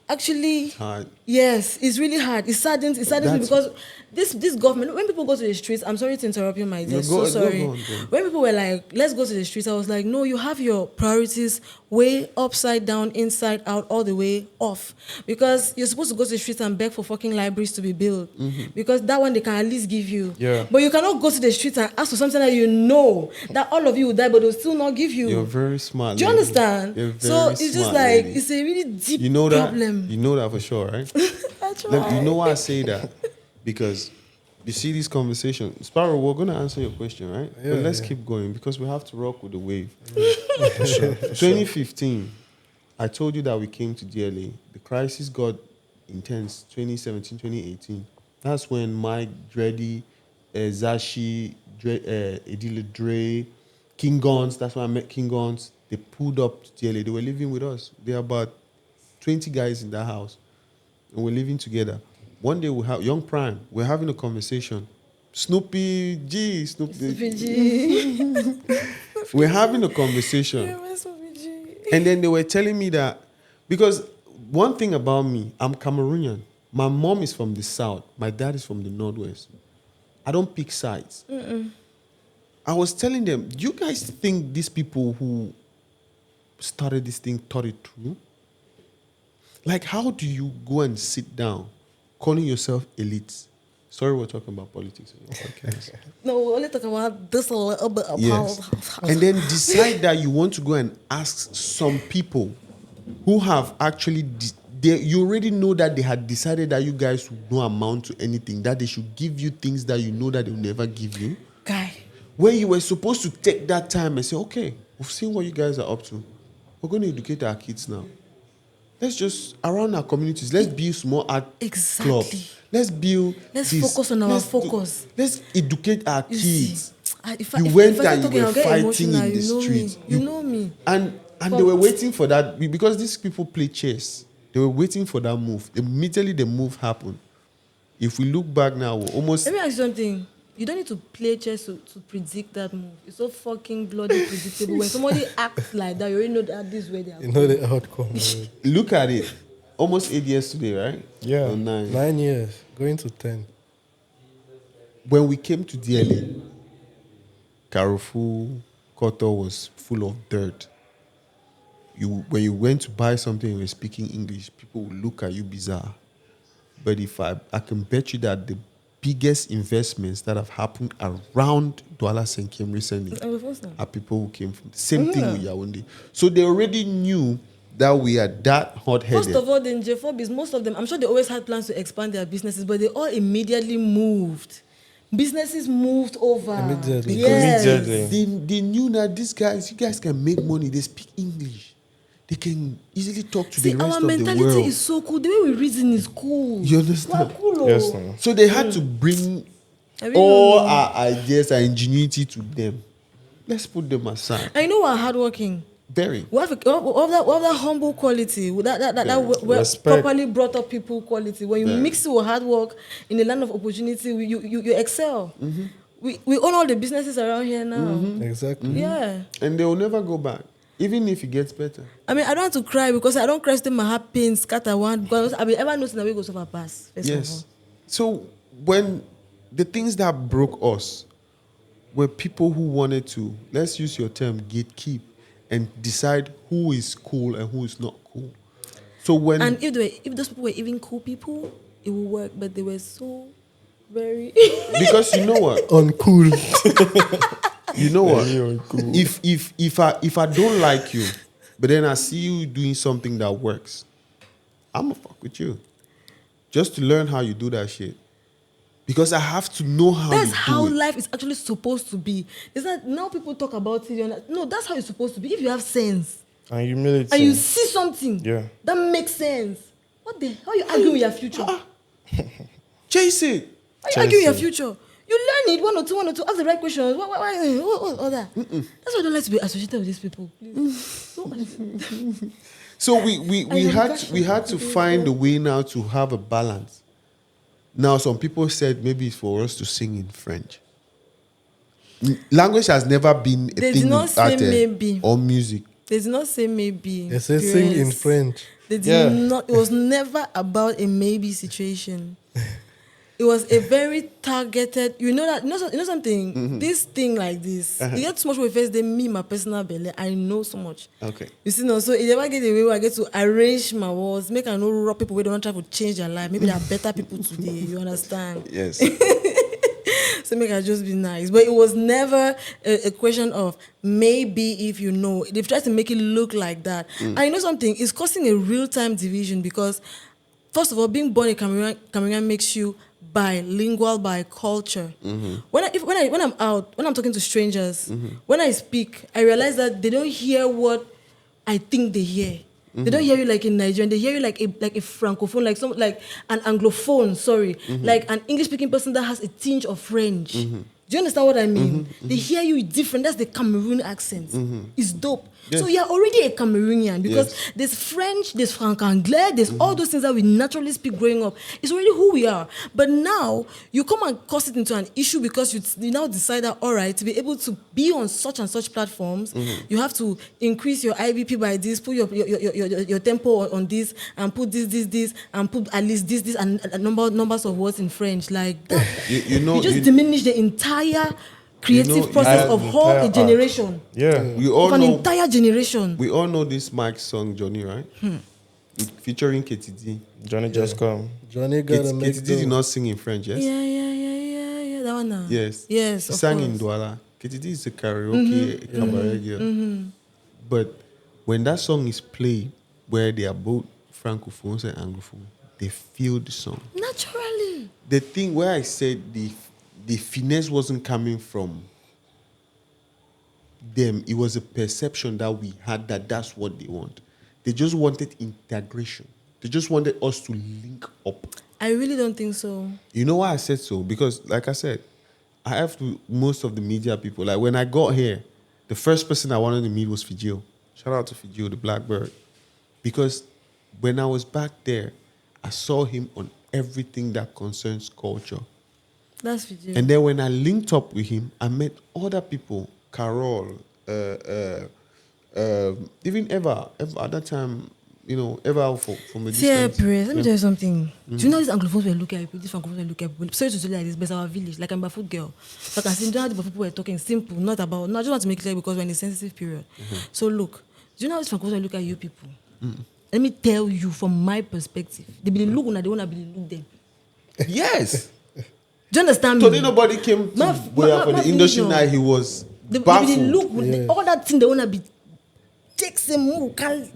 actually, Hard. yes, it's really hard. It saddens me That's- because this government. When people go to the streets, I'm sorry to interrupt you, my dear. No, So go sorry. on. When people were like, "Let's go to the streets," I was like, "No, you have your priorities way upside down, inside out, all the way off. Because you're supposed to go to the streets and beg for fucking libraries to be built, because that one they can at least give you. Yeah. But you cannot go to the streets and ask for something that you know that all of you will die, but they'll still not give you. You're very smart. Do you lady. understand? You're So very it's just smart, like lady. it's a really deep You know that. problem. You know that for sure, right? That's You right. know why I say that? Because you see this conversation. Sparrow, we're going to answer your question, right? Yeah, but let's yeah. keep going because we have to rock with the wave. 2015, I told you that we came to DLA. The crisis got intense 2017, 2018. That's when Mike, Dreddy, Zashi, Edile Dre, King Guns, that's when I met King Guns. They pulled up to DLA. They were living with us. There are about 20 guys in that house. And we're living together. One day we have Young Prime. We're having a conversation. Snoopy G. We're having a conversation. And then they were telling me that because one thing about me, I'm Cameroonian. My mom is from the south. My dad is from the northwest. I don't pick sides. I was telling them, do you guys think these people who started this thing thought it through? Like, how do you go and sit down, calling yourself elite? Sorry, we're talking about politics. On the podcast. No, we're only talking about this a little bit about. Yes. And then decide that you want to go and ask some people who have actually, you already know that they had decided that you guys would not amount to anything, that they should give you things that you know that they'll never give you. Guy. When you were supposed to take that time and say, okay, we've seen what you guys are up to. We're going to educate our kids now. Let's just, around our communities, let's build small art Exactly. clubs. Let's build Let's this. focus on our Let's focus. Let's educate our You kids. see, You went and you were fighting in the you know street. Me. You know me. And they were waiting for that, because these people play chess. They were waiting for that move. Immediately the move happened. If we look back now, we're almost... Let me ask you something. You don't need to play chess to predict that move. It's so fucking bloody predictable. When somebody acts like that, you already know that this is where they are You know the outcome. Look at it. Almost 8 years today, right? Yeah. Or 9. 9 years, going to 10. When we came to DLA, Carrefour, Koto was full of dirt. When you went to buy something and you were speaking English, people would look at you bizarre. But if I can bet you that the biggest investments that have happened around Douala Senkem recently are people who came from the same thing with Yaoundé. So they already knew that we are that hot-headed. First of all, the Njefobis, most of them, I'm sure they always had plans to expand their businesses, but they all immediately moved. Businesses moved over. Immediately. Yes. Immediately. They knew that you guys can make money. They speak English. They can easily talk to See, the rest our of the mentality world. is so cool. The way we reason is cool. You understand? We're cool, oh. Yes, no. So they had to bring I really all don't know. our ideas and ingenuity to them. Let's put them aside. I know we're hardworking. Very. We have that humble quality, that Respect. properly brought up people quality. When you mix it with hard work in the land of opportunity, you excel. We own all the businesses around here now. Exactly. Yeah. And they will never go back, even if it gets better. I mean, I don't want to cry because I don't cry still my heart pain, scatter one, because I mean, ever noticing that we go so pass. First of Yes. So when the things that broke us were people who wanted to, let's use your term, gatekeep, and decide who is cool and who is not cool. So when And if those people were even cool people, it would work. But they were so very because you know what, Uncool. you know what, Very uncool. if I don't like you, but then I see you doing something that works, I'ma fuck with you, just to learn how you do that shit. Because I have to know how That's you do how it. life is actually supposed to be. It's not now people talk about it. No, that's how it's supposed to be. If you have sense And humility. and you see something Yeah. that makes sense, what the how you argue with your future? How Chase it. you argue with your future? You learn it one or two. Ask the right questions. What all that? That's why I don't like to be associated with these people. Please. Don't. So we had to find a way now to have a balance. Now some people said maybe it's for us to sing in French. Language has never been a They did thing not with say art maybe. or music. They did not say maybe. They say sing in Yes. French. They did Yeah. not. It was never about a maybe situation. It was a very targeted. You know that. You know something. Mm-hmm. This thing like this. Uh-huh. You get so much with first. They me my personal belly. I know so much. Okay. You see no. So if ever get away, where I get to arrange my words, make I know rough people. We don't try to change their life. Maybe there are better people today. You understand? Yes. So make I just be nice. But it was never a question of maybe if you know. They've tried to make it look like that. And you know something? It's causing a real-time division because, first of all, being born in Cameroon makes you bilingual by culture. When I'm out, when I'm talking to strangers, when I speak, I realize that they don't hear what I think they hear. They don't hear you like in Nigerian. They hear you like a francophone, like an anglophone. Sorry, like an English-speaking person that has a tinge of French. Do you understand what I mean? They hear you different. That's the Cameroon accent. It's dope. Yes. So you're already a Cameroonian because Yes. there's French, there's Franc-Anglais, there's all those things that we naturally speak growing up. It's already who we are. But now you come and cause it into an issue because you now decide that, all right, to be able to be on such and such platforms, you have to increase your IBP by this, put your tempo on this, and put this, and put at least this, and numbers of words in French. Like that. You know, you just diminish the entire creative You know, process you- of whole entire a art. generation. Yeah. we all Of an know entire generation. we all know this Mike song, Johnny, right? Featuring KTD. Johnny just come. Johnny gotta make KTD did not sing in French, yes? Yeah. That one now. Yes. Yes. She of sang course. in Douala. KTD is a karaoke cabaret girl. But when that song is played, where they are both francophones and anglophones, they feel the song. Naturally. The thing where I said the finesse wasn't coming from them, it was a perception that we had that that's what they want. They just wanted integration. They just wanted us to link up. I really don't think so. You know why I said so? Because, like I said, I have to most of the media people. Like when I got here, the first person I wanted to meet was Fijio. Shout out to Fijio, the Blackbird. Because when I was back there, I saw him on everything that concerns culture. That's video. And then when I linked up with him, I met other people, Karl, even Eva at that time, you know, Eva from a Yeah, distance. Perez, let me tell you something. Do you know these Anglophones were looking at people, these Francophones were looking at people? Sorry to tell you like this, but it's our village, like I'm a food girl. So I can see, do you know how the people were talking? Simple, not about, no, I just want to make it clear because we're in a sensitive period. So look, do you know how these Francophones were looking at you people? Let me tell you from my perspective. They be the look when they want to be the look them. Yes. Do you understand me? So then nobody came to Buea for the industry no. night. He was They baffled. look with all that thing they wanna be take some move, can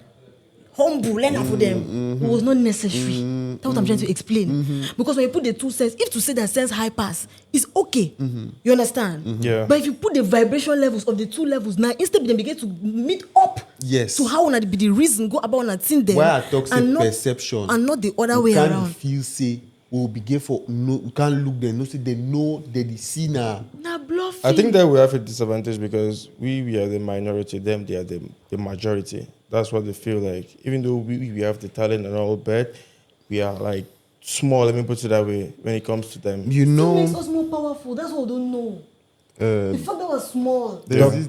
humble, learn for them. It was not necessary. That's what I'm trying to explain. Because when you put the two cents, if to say that sense high pass, it's okay. You understand? Yeah. But if you put the vibration levels of the two levels now, instead they begin to meet up. Yes. To how wanna be the reason go about and thing them. Why I talk say and not, perception. and not the other way can't around. feel say we will be gay for no. We can't look them. No, say they know they see now. Nah, bluffing. I think that we have a disadvantage because we are the minority, them they are the majority. That's what they feel like. Even though we have the talent and all, but we are like small. Let me put it that way. When it comes to them, You It makes know, us more powerful. That's what we don't know. The fact that we're small.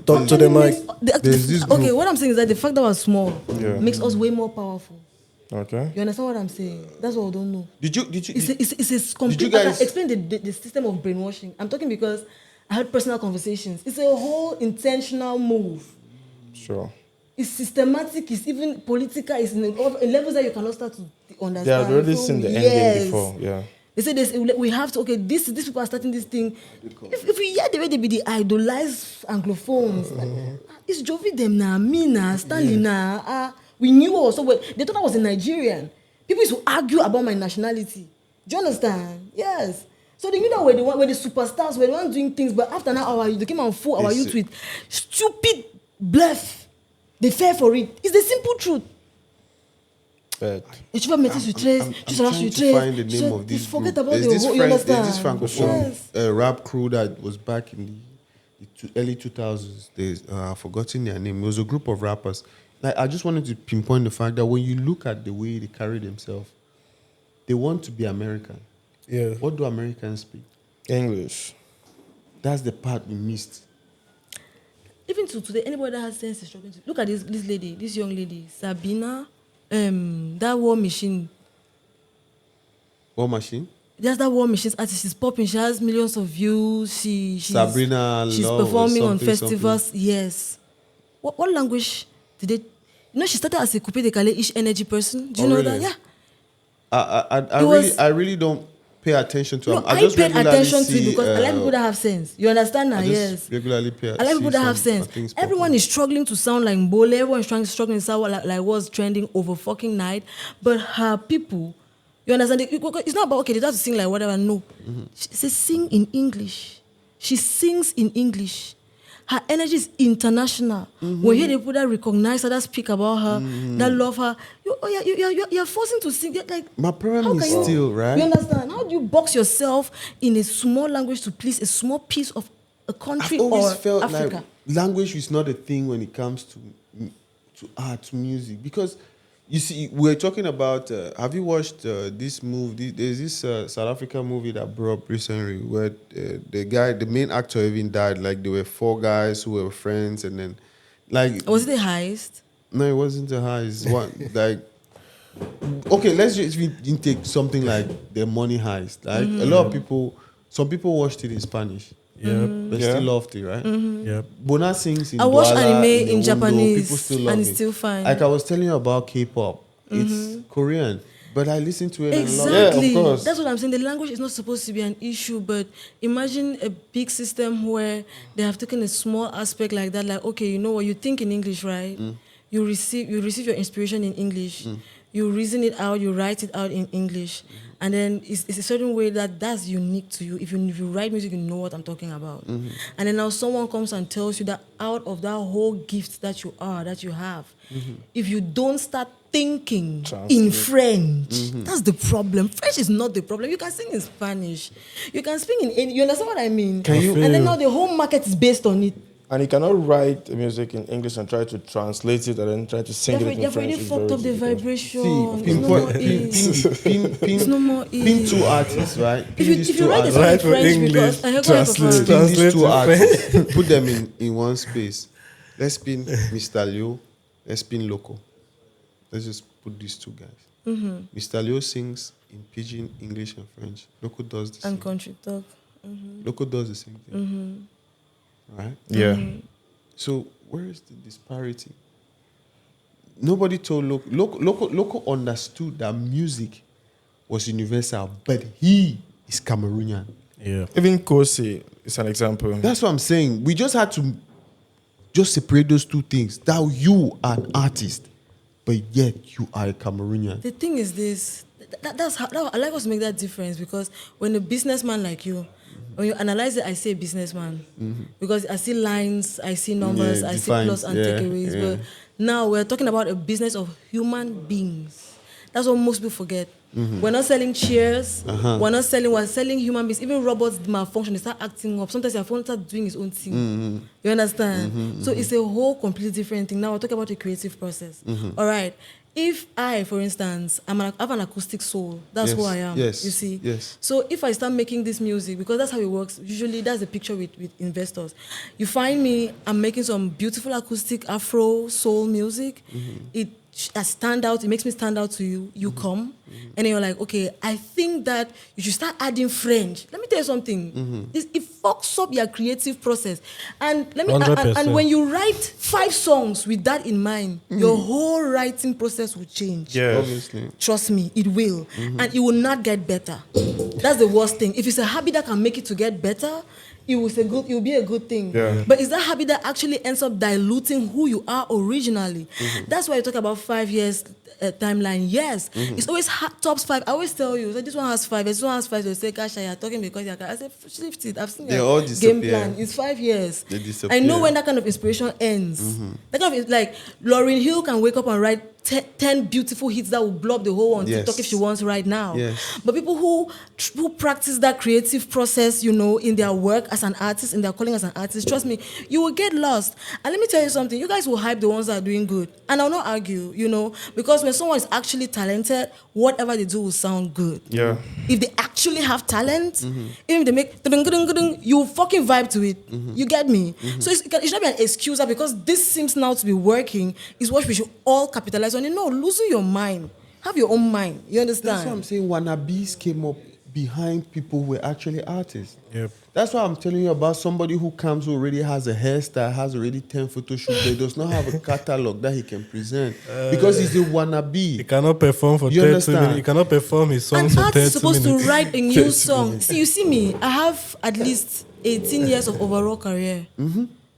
Talk to the mic. There's this Okay, group. what I'm saying is that the fact that we're small Yeah. makes us way more powerful. okay. You understand what I'm saying? That's what we don't know. Did you? It's a complete. you I guys- can explain the system of brainwashing. I'm talking because I had personal conversations. It's a whole intentional move. Sure. It's systematic, it's even political, it's in levels that you cannot start to understand. They have already seen the ending before, yeah. They say this, we have to, okay, these people are starting this thing. If we hear the way they idolize Anglophones, like, it's Jovi them now, me now, Stanley now. We knew also, they thought I was a Nigerian. People used to argue about my nationality. Do you understand? Yes. So they knew that were the superstars, were the ones doing things, but after now, they came and fool our youth with stupid bluff. They fell for it. It's the simple truth. But I'm trying to find the name of this group. There's this Francophone rap crew that was back in the early 2000s. I've forgotten their name. It was a group of rappers. Like, I just wanted to pinpoint the fact that when you look at the way they carry themselves, they want to be American. Yeah. What do Americans speak? English. That's the part we missed. Even to today, anybody that has sense is struggling to look at this lady, this young lady, Sabina. That War Machine. War Machine? There's that War Machine artist. She's popping. She has millions of views. She's She's performing on festivals. Something. Yes. What language did they? You know, she started as a Coupé de Calais-ish energy person. Do you know really? that? Yeah. I really don't pay attention to no, them. I just paid attention to it because I like people people that have sense. You understand now? Yes. Regularly pay attention. I like people that have sense. Everyone is struggling to sound like Mbole. Everyone is struggling to sound like what's trending over fucking night. But her people, you understand? It's not about, okay, they have to sing like whatever. No. She says sing in English. She sings in English. Her energy is international. When you hear people that recognize her, that speak about her, that love her, you're forcing to sing. Like, my problem is still, right? You understand? How do you box yourself in a small language to please a small piece of a country I've always or felt Africa? like language is not a thing when it comes to art, to music. Because, you see, we're talking about, have you watched this movie? There's this South African movie that broke up recently where the main actor even died. Like, there were 4 guys who were friends and then, like... Was it the heist? No, it wasn't a heist. One, like... Okay, let's just take something like the Money Heist. Like, a lot of people... Some people watched it in Spanish. But still loved it, right? Yep. Bona sings in I watched Douala, anime in Japanese, people still love and it. it's still fine. Like I was telling you about K-pop, it's Korean, but I listen to it Exactly. and I love it. Yeah, of course. That's what I'm saying. The language is not supposed to be an issue, but imagine a big system where they have taken a small aspect like that. Like, okay, you know what? You think in English, right? You receive your inspiration in English. You reason it out. You write it out in English. And then it's a certain way that's unique to you. If you write music, you know what I'm talking about. And then now someone comes and tells you that out of that whole gift that you have, if you don't start thinking in French, that's the problem. French is not the problem. You can sing in Spanish. You can speak in any, you understand what I mean? And then now the whole market is based on it. And you cannot write music in English and try to translate it and then try to sing it in They've French. already fucked up the vibration. It's no more pin 2 artists, right? If you write a song in French, because I heard translate these 2 to artists, put them in one space. Let's pin Mr. Leo, let's pin Loco. Let's just put these 2 guys. Mr. Leo sings in Pidgin, English, and French. Loco does the same. And country talk. Loco does the same thing. Right? Yeah. So where is the disparity? Nobody told Loco understood that music was universal, but he is Cameroonian. Yeah. Even Kosi is an example. That's what I'm saying. We just had to just separate those 2 things. That you are an artist, but yet you are a Cameroonian. The thing is this, that's how I like us to make that difference, because when a businessman like you, when you analyze it, I say businessman. Because I see lines, I see numbers, I see plus and takeaways. But now we're talking about a business of human beings. That's what most people forget. We're not selling chairs. We're selling human beings. Even robots malfunction, they start acting up. Sometimes your phone starts doing its own thing. You understand? So it's a whole completely different thing. Now we're talking about a creative process. All right. If I, for instance, I have an acoustic soul, that's who I am. Yes. You see? Yes. So if I start making this music, because that's how it works, usually that's the picture with investors. You find me, I'm making some beautiful acoustic Afro soul music. stand out. It makes me stand out to you. You come, and then you're like, okay, I think that you should start adding French. Let me tell you something. It fucks up your creative process. And let me. And when you write 5 songs with that in mind, your whole writing process will change. Yeah, Obviously. Trust me, it will, and it will not get better. That's the worst thing. If it's a habit that can make it to get better, it will be a good thing. Yeah. But it's that habit that actually ends up diluting who you are originally. That's why you talk about 5 years timeline. Yes, it's always tops 5. I always tell you, so this one has 5. This one has 5. You say, Gasha, you're talking because you're. I said, shift it. I've seen They your all game disappear. plan. It's 5 years. They disappear. I know when that kind of inspiration ends. That kind of like Lauryn Hill can wake up and write 10 beautiful hits that will blow up the whole on Yes. TikTok if she wants right now. Yes. But people who practice that creative process, you know, in their work as an artist, in their calling as an artist, trust me, you will get lost. And let me tell you something, you guys will hype the ones that are doing good. And I'll not argue, you know, because when someone is actually talented, whatever they do will sound good. Yeah. If they actually have talent, even if they make you fucking vibe to it. You get me? So it should not be an excuse that because this seems now to be working is what we should all capitalize on. No, losing your mind. Have your own mind. You understand? That's what I'm saying. Wannabes came up behind people who were actually artists. Yep. That's why I'm telling you about somebody who comes who already has a hairstyle, has already 10 photo shoots, but does not have a catalog that he can present because he's a wannabe. He cannot perform for You 30 understand? minutes. He cannot perform his songs An for 30 artist is supposed minutes. to write a new 30 song. minutes. See, you see me. I have at least 18 years of overall career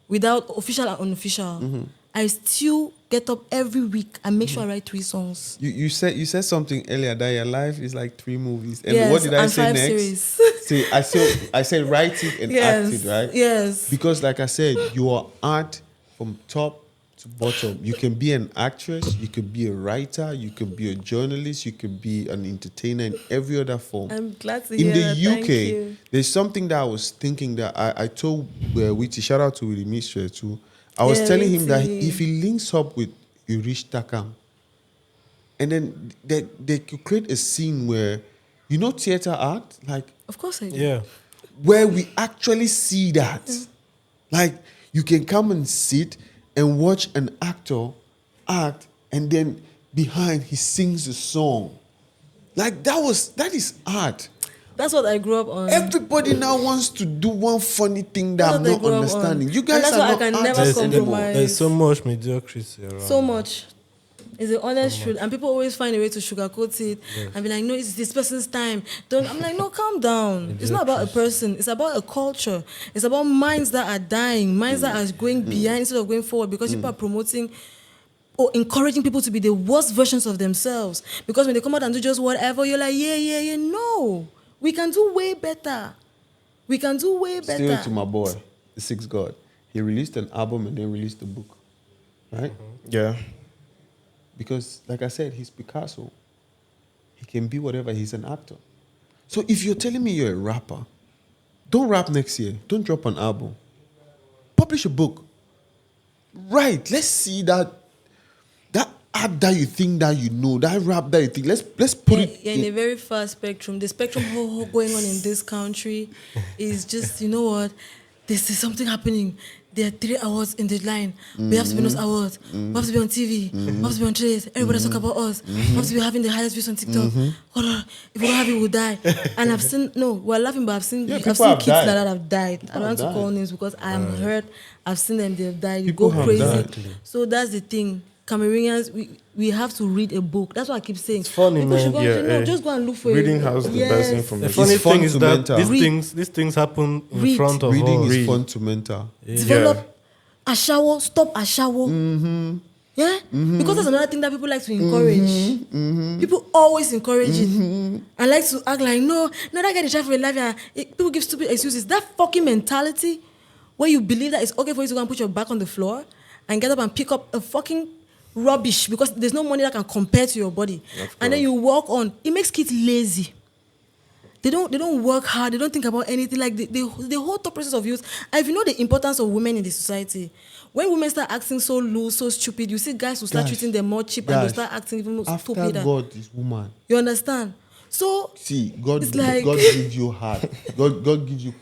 without official and unofficial. I still get up every week and make sure I write 3 songs. You said something earlier that your life is like 3 movies. And Yes, what did I and say 5 next? series. See, I said write it and act it, right? Yes. Because like I said, you are art from top to bottom. You can be an actress, you can be a writer, you can be a journalist, you can be an entertainer in every other form. I'm glad to In hear the that. UK, Thank you. there's something that I was thinking that I told Witty, shout out to Willie Mistress too. I was Yeah, telling him that Witty. if he links up with Irish Takam, and then they could create a scene where, you know, theater art, like Of course I do. Yeah. where we actually see that. Like you can come and sit and watch an actor act, and then behind he sings a song. Like that is art. That's what I grew up on. Everybody now wants to do one funny thing that That's I'm what I not grew up on. understanding. You And guys that's are why I not can never artists compromise. anymore. There's so much mediocrity around. So much. It's the honest truth. And people always find a way to sugarcoat it and be like, no, it's this person's time. I'm like, no, calm down. It's not about a person. It's about a culture. It's about minds that are dying, minds that are going behind instead of going forward because people are promoting or encouraging people to be the worst versions of themselves. Because when they come out and do just whatever, you're like, yeah. No. We can do way better. We can do way better. Still to my boy, the Six God. He released an album and then released a book. Right? Yeah. Because, like I said, he's Picasso. He can be whatever. He's an actor. So if you're telling me you're a rapper, don't rap next year. Don't drop an album. Publish a book. Right. Let's see that art that you think that you know, that rap that you think. Let's put it. You're in a very fast spectrum. The spectrum going on in this country is just, you know what? This is something happening. There are 3 awards in the line. We have to be on those awards. We have to be on TV. We have to be on trace. Everybody talk about us. We have to be having the highest views on TikTok. Hold on. If we don't have it, we'll die. And I've seen, no, we're laughing, but I've seen people kids have like died. that have died. I don't want to have call died. names because I am hurt. I've seen them, they've died. You People go have crazy. died. So that's the thing. Cameroonians, we have to read a book. That's what I keep saying. It's funny, People should man. go Yeah, no, eh. just go and look for Reading it. has the best The information. funny It's fun thing is to that mental. these things happen in Read. front of Reading us. is fun to mentor. Develop a shower, stop a shower. Yeah? Because that's another thing that people like to encourage. People always encourage it. And like to act like, no, that guy they try for a life. Yeah. People give stupid excuses. That fucking mentality where you believe that it's okay for you to go and put your back on the floor and get up and pick up a fucking rubbish because there's no money that can compare to your body. And then you walk on. It makes kids lazy. They don't work hard. They don't think about anything. Like the whole thought process of youth. And if you know the importance of women in the society, when women start acting so loose, so stupid, you see guys who start Guys, treating them more cheap and they'll start acting even more After stupid. God is woman. You understand? So See, God, It's like- God gives you heart. God gives you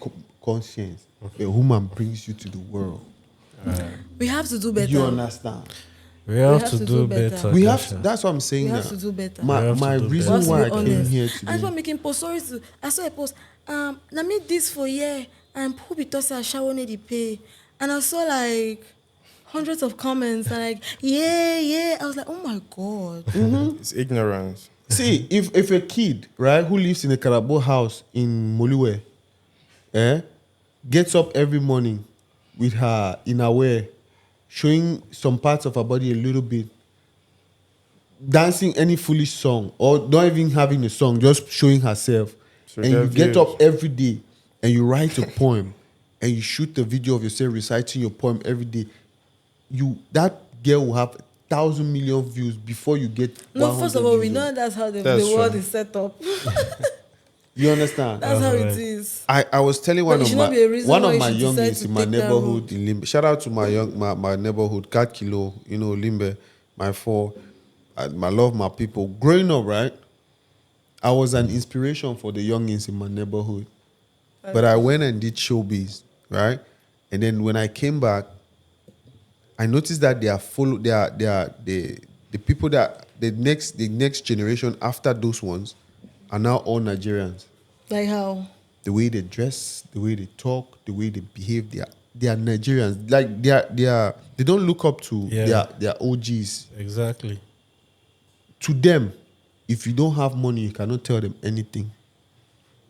conscience. A woman brings you to the world. we have to do better. You understand? We have to do better. We have. Gasha. That's what I'm saying. We now. have to do better. My We have to do reason better. why I We have to be came honest. here I just today. want making post. Sorry, I saw a post. Na me this for year and who be tossing a shower need the pay, and I saw like hundreds of comments and like yeah. I was like, oh my god. It's ignorance. See, if a kid, right, who lives in a Carabo house in Moliwe, gets up every morning with her inner wear, showing some parts of her body a little bit, dancing any foolish song, or not even having a song, just showing herself, So and you get get views. up every day and you write a poem and you shoot the video of yourself reciting your poem every day, that girl will have 1,000 million views before you get. No, first of all, we views. know that's how the That's world true. is set up. You understand? That's how it right. is. I was telling But it should not be a reason why you should decide youngins to in my take that neighborhood in Limbe. Shout out to my neighborhood, Cat Kilo, Limbe, my four. I love my people. Growing up, right, I was an inspiration for the youngins in my neighborhood. But I went and did showbiz, right? And then when I came back, I noticed that the people that the next generation after those ones are now all Nigerians. Like how? The way they dress, the way they talk, the way they behave, they are Nigerians. Like they don't look up to their OGs. Exactly. To them, if you don't have money, you cannot tell them anything.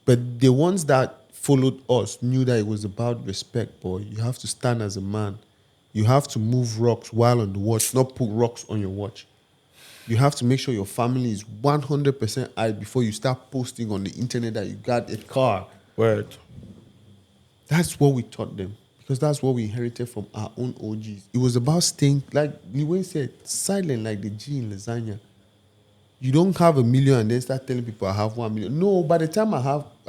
But the ones that followed us knew that it was about respect, boy. You have to stand as a man. You have to move rocks while on the watch, not put rocks on your watch. You have to make sure your family is 100% high before you start posting on the internet that you got a car. Word. That's what we taught them, because that's what we inherited from our own OGs. It was about staying, like Liwen said, silent like the G in lasagna. You don't have $1 million and then start telling people I have 1 million. No, by the time I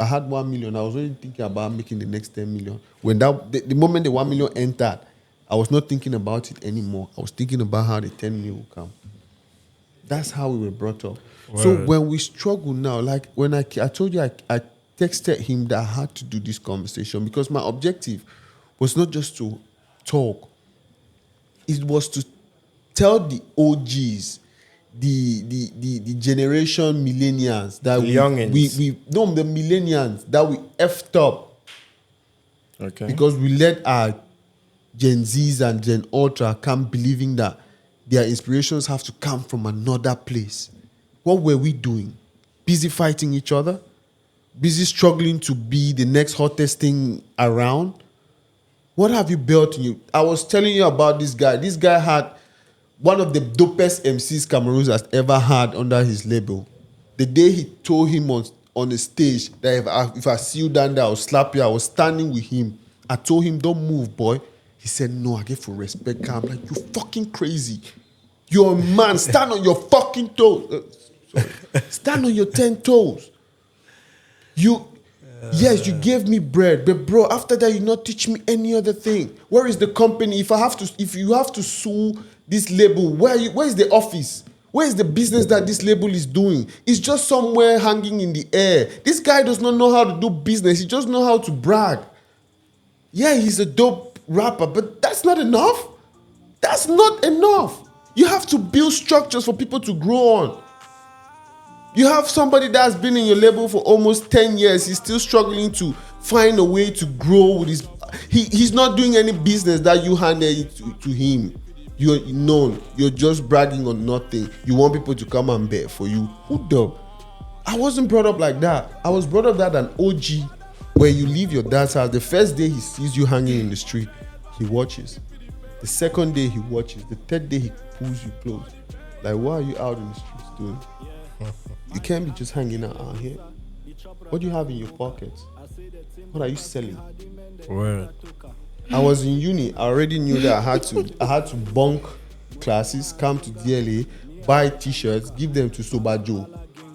had 1 million, I was already thinking about making the next 10 million. When the moment the 1 million entered, I was not thinking about it anymore. I was thinking about how the 10 million will come. That's how we were brought up. So Word. when we struggle now, like when I told you I texted him that I had to do this conversation because my objective was not just to talk. It was to tell the OGs, the generation millennials that The youngins. the millennials that we effed up Okay. because we let our Gen Zs and Gen Ultra come believing that their inspirations have to come from another place. What were we doing? Busy fighting each other? Busy struggling to be the next hottest thing around? What have you built in you? I was telling you about this guy. This guy had one of the dopest MCs Cameroon has ever had under his label. The day he told him on the stage that if I see you down there, I'll slap you, I was standing with him. I told him, don't move, boy. He said, no, I get for respect. I'm like, you fucking crazy. You're a man. Stand on your fucking toes. Stand on your 10 toes. Yes, you gave me bread, but bro, after that, you not teach me any other thing. Where is the company? If you have to sue this label, where is the office? Where is the business that this label is doing? It's just somewhere hanging in the air. This guy does not know how to do business. He just know how to brag. Yeah, he's a dope rapper, but that's not enough. That's not enough. You have to build structures for people to grow on. You have somebody that's been in your label for almost 10 years. He's still struggling to find a way to grow with his... He's not doing any business that you handed it to him. You're known. You're just bragging on nothing. You want people to come and bet for you. Who the... I wasn't brought up like that. I was brought up that an OG, where you leave your dad's house, the first day he sees you hanging in the street, he watches. The second day he watches. The third day he pulls you close. Like, what are you out in the streets doing? You can't be just hanging out here. What do you have in your pockets? What are you selling? Word. I was in uni. I already knew that I had to bunk classes, come to DLA, buy t-shirts, give them to Sobajo.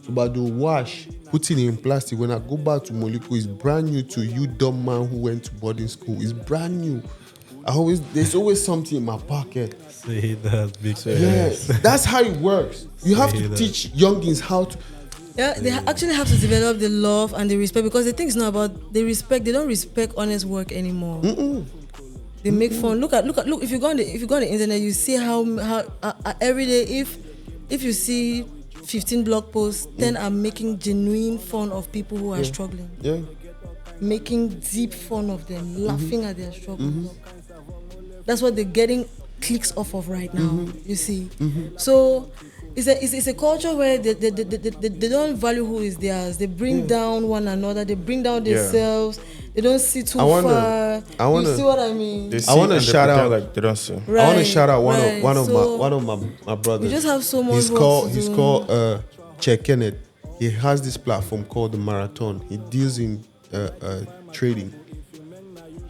Sobajo wash, put it in plastic. When I go back to Moliko, it's brand new to you, dumb man who went to boarding school. It's brand new. There's always something in my pocket. Say that, big Yes, that's how it works. You have Say to that. teach youngins how to. Yeah, they actually have to develop the love and the respect, because the thing is not about the respect. They don't respect honest work anymore. They make fun. Look. If you go on the internet, you see how every day if you see 15 blog posts, 10 are making genuine fun of people who are struggling. Yeah. Making deep fun of them, laughing at their struggle. That's what they're getting clicks off of right now. You see, so it's a culture where they don't value who is theirs. They bring down one another. They bring down themselves. They don't see too far. You see what I mean? They see I want to and they shout pretend out. like they don't see. Right, I want to shout out right. one So, of my brothers. we just have so much He's work called to he's do. called Che Kenneth. He has this platform called the Marathon. He deals in trading.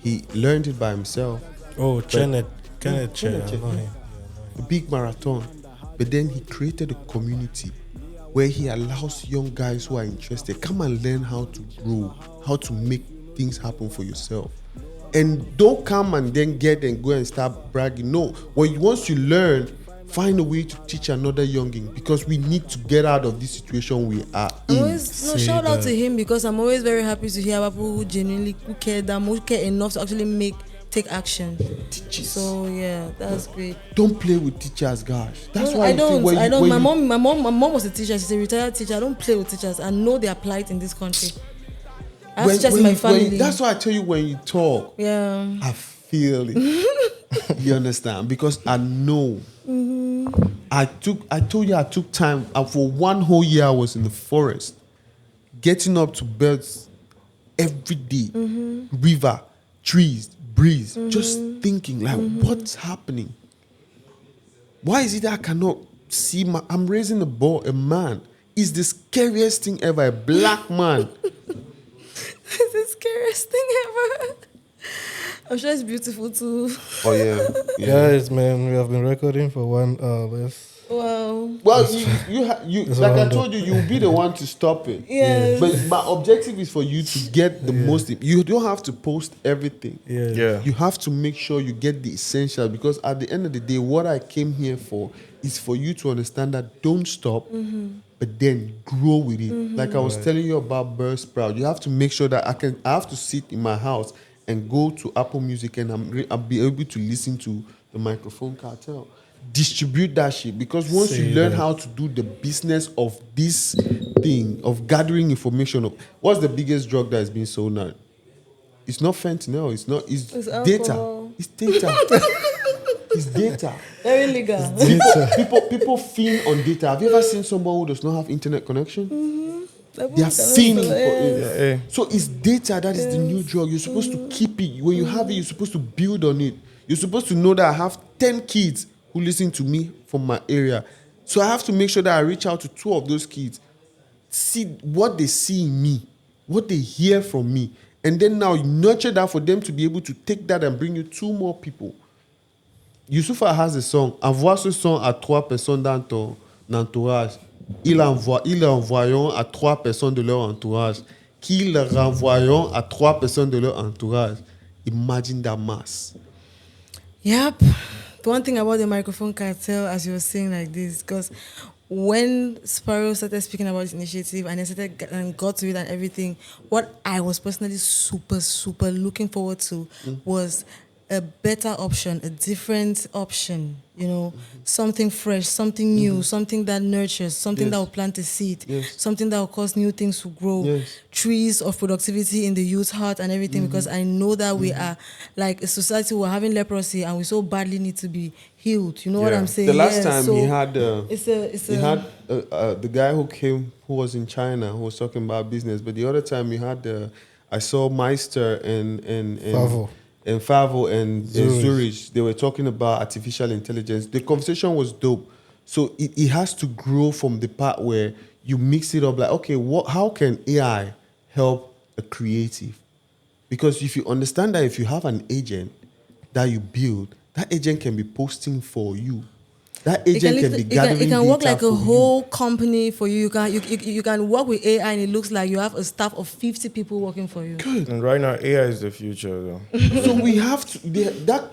He learned it by himself. Oh, Kenneth Che. I Che. know him. A big marathon. But then he created a community where he allows young guys who are interested, come and learn how to grow, how to make things happen for yourself. And don't come and then get and go and start bragging. No, once you learn, find a way to teach another younging, because we need to get out of this situation we are in. Shout out to him, because I'm always very happy to hear about people who genuinely care enough to actually take action. Teachers. So yeah, that's great. Don't play with teachers, gosh. That's No, why I don't. My mom. mom was a teacher. She's a retired teacher. I don't play with teachers. I know their plight in this country. I have teachers in my family. That's why I tell you, when you talk, Yeah. I feel it. You understand? Because I know. I told you I took time. For 1 whole year, I was in the forest, getting up to birds every day, river, trees, breeze, just thinking like, what's happening? Why is it that I cannot see I'm raising a man? It's the scariest thing ever. A black man. It's the scariest thing ever. I'm sure it's beautiful too. Oh yeah. Guys, man, we have been recording for 1 hour. Wow. Well, you It's like I around told you, you'll be the one to stop it. Yes. But my objective is for you to get the most. You don't have to post everything. Yeah. You have to make sure you get the essential, because at the end of the day, what I came here for is for you to understand that don't stop, but then grow with it. Like I was telling you about Burr Sprout, you have to make sure that I have to sit in my house and go to Apple Music and I'll be able to listen to the Microphone Cartel. Distribute that shit, because once you learn how to do the business of this thing, of gathering information, of what's the biggest drug that is being sold now? It's not fentanyl. It's data. alcohol. It's data. It's data. Very legal. People fiend on data. Have you ever seen someone who does not have internet connection? They are fiending for it. So it's data that is the new drug. You're supposed to keep it. When you have it, you're supposed to build on it. You're supposed to know that I have 10 kids who listen to me from my area. So I have to make sure that I reach out to 2 of those kids, see what they see in me, what they hear from me, and then now you nurture that for them to be able to take that and bring you 2 more people. Youssoufa has a song. Envoie ce son à 3 personnes dans ton entourage. Ils envoieront à 3 personnes de leur entourage, qui le renvoieront à 3 personnes de leur entourage. Imagine that mass. Yep. The one thing about the Microphone Cartel, as you were saying like this, because when Sparrow started speaking about this initiative and then started and got to it and everything, what I was personally super, super looking forward to was a better option, a different option, something fresh, something new, something that nurtures, something that will plant a seed, something that will cause new things to grow, trees of productivity in the youth's heart and everything, because I know that we are like a society, we're having leprosy and we so badly need to be healed. You know what I'm saying? The last time so he had, he had the guy who came, who was in China, who was talking about business, but the other time he had, I saw Meister and Favo and Zurich. They were talking about artificial intelligence. The conversation was dope. So it has to grow from the part where you mix it up like, okay, how can AI help a creative? Because if you understand that if you have an agent that you build, that agent can be posting for you. That agent can be gathering it can work data like a for whole company for you. You can work with AI and it looks like you have a staff of 50 people working for you. And right now, AI is the future, though. you. So we have to.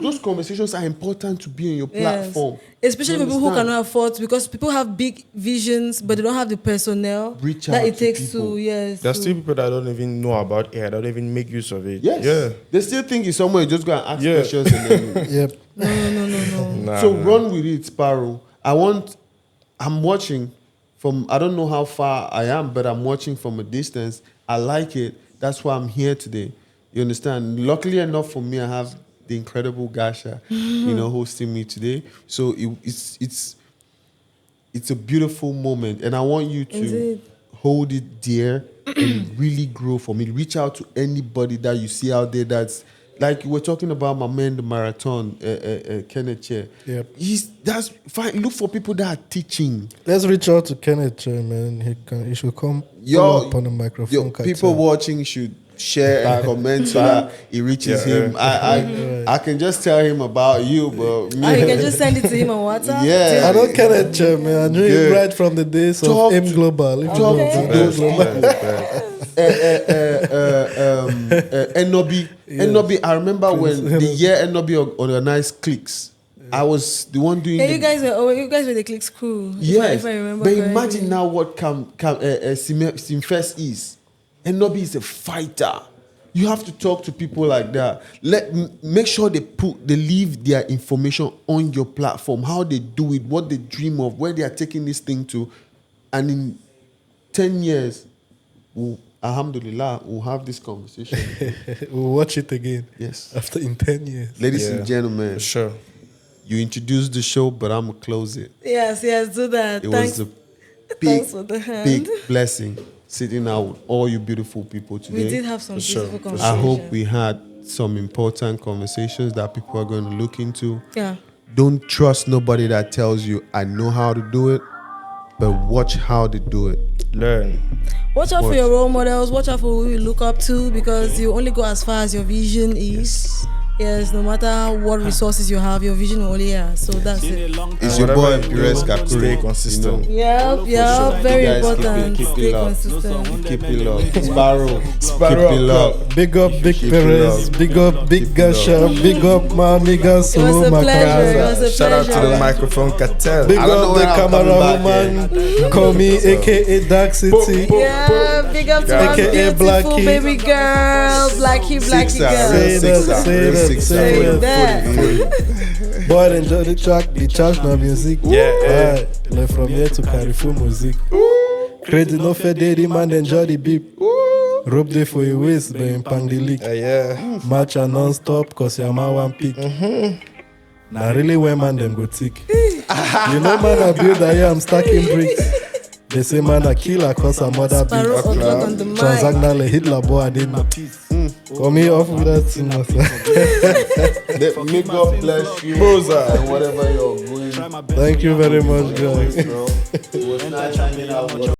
Those conversations are important to be on your platform. Especially You people who understand? cannot afford, because people have big visions but they don't have the personnel Reach that out it to takes people. to yes. There's to- still people that don't even know about AI, don't even make use of it. Yes. Yeah. They still think it's somewhere. You just go and ask Yeah. questions and then. Yep. No. Nah, So nah. run with it, Sparrow. I'm watching from, I don't know how far I am, but I'm watching from a distance. I like it. That's why I'm here today. You understand? Luckily enough for me, I have the incredible Gasha, hosting me today. So it's a beautiful moment. And I want you to Indeed. hold it dear and really grow from it. Reach out to anybody that you see out there that's, like we're talking about my man, the marathon, Kenneth Che. Yep. That's fine. Look for people that are teaching. Let's reach out to Kenneth, man. He should come pull up on the microphone. People watching should share and comment so that it reaches him. I can just tell him about you, but me, You can just send it to him on WhatsApp. Yeah. I know Kenneth, man. I knew Good. him right from the days Talk of M to- Global. If you talk know to those Global. Enobi. Enobi, I remember when the year Enobi organized clicks. I was the one doing Yeah, the you guys were the Clicks crew. Yes, if I remember but correctly. imagine now what Simfest is. Enobi is a fighter. You have to talk to people like that. Make sure they leave their information on your platform, how they do it, what they dream of, where they are taking this thing to, and in 10 years, alhamdulillah, we'll have this conversation. We'll watch it again. Yes, After in 10 years. ladies Yeah. and gentlemen, For sure. you introduced the show, but I'm gonna close it. Yes, do that. It Thanks. was a Thanks for the hand. big blessing sitting out with all you beautiful people today. We did have some sure, beautiful for I conversations. hope we had some important conversations that people are going to look into. Yeah. Don't trust nobody that tells you, I know how to do it, but watch how they do it. Learn. Watch out for your role models. Watch out for who you look up to, because you only go as far as your vision is. Yes, no matter what resources you have, your vision will only here. So that's it. It's your boy, Whatever you Pires do, Kakuri. stay consistent. Yep, very You guys important. keep it Stay up. consistent. Keep it up. Sparrow, Sparrow keep it up. Big up Big Keep it Perez. up. Big up Big Keep it Gasha. Big up my nigga It was Solo a pleasure. It Makaverly. was a Shout out to the pleasure. microphone cartel. Big I don't know up the when I'm camera coming back woman. Call me aka Dark City. Yeah, big up to my AKA beautiful Blackie. baby girl, Blackie Sixer, girl. real Say that, sixer, say real that, sixer. say Say that. that. Boy, enjoy the track, the charge na music. Yeah, Alright, like from here to Carrefour music. Credit no fair daily man, enjoy the beep. Rope day for your waist, but in pang the leak. Yeah. Match a non-stop, cause your man one pick. Now really when man them go tick. You know man I build I am stacking bricks. They say man a killer cause a mother Sparrow beat. O'Clock on the mic. Transactional Hitler boy I did my piece. Come here off with that thing, my son. May God bless you Boza. and whatever you're going. Thank you very much, guys. Bro. It was nice hanging out with you.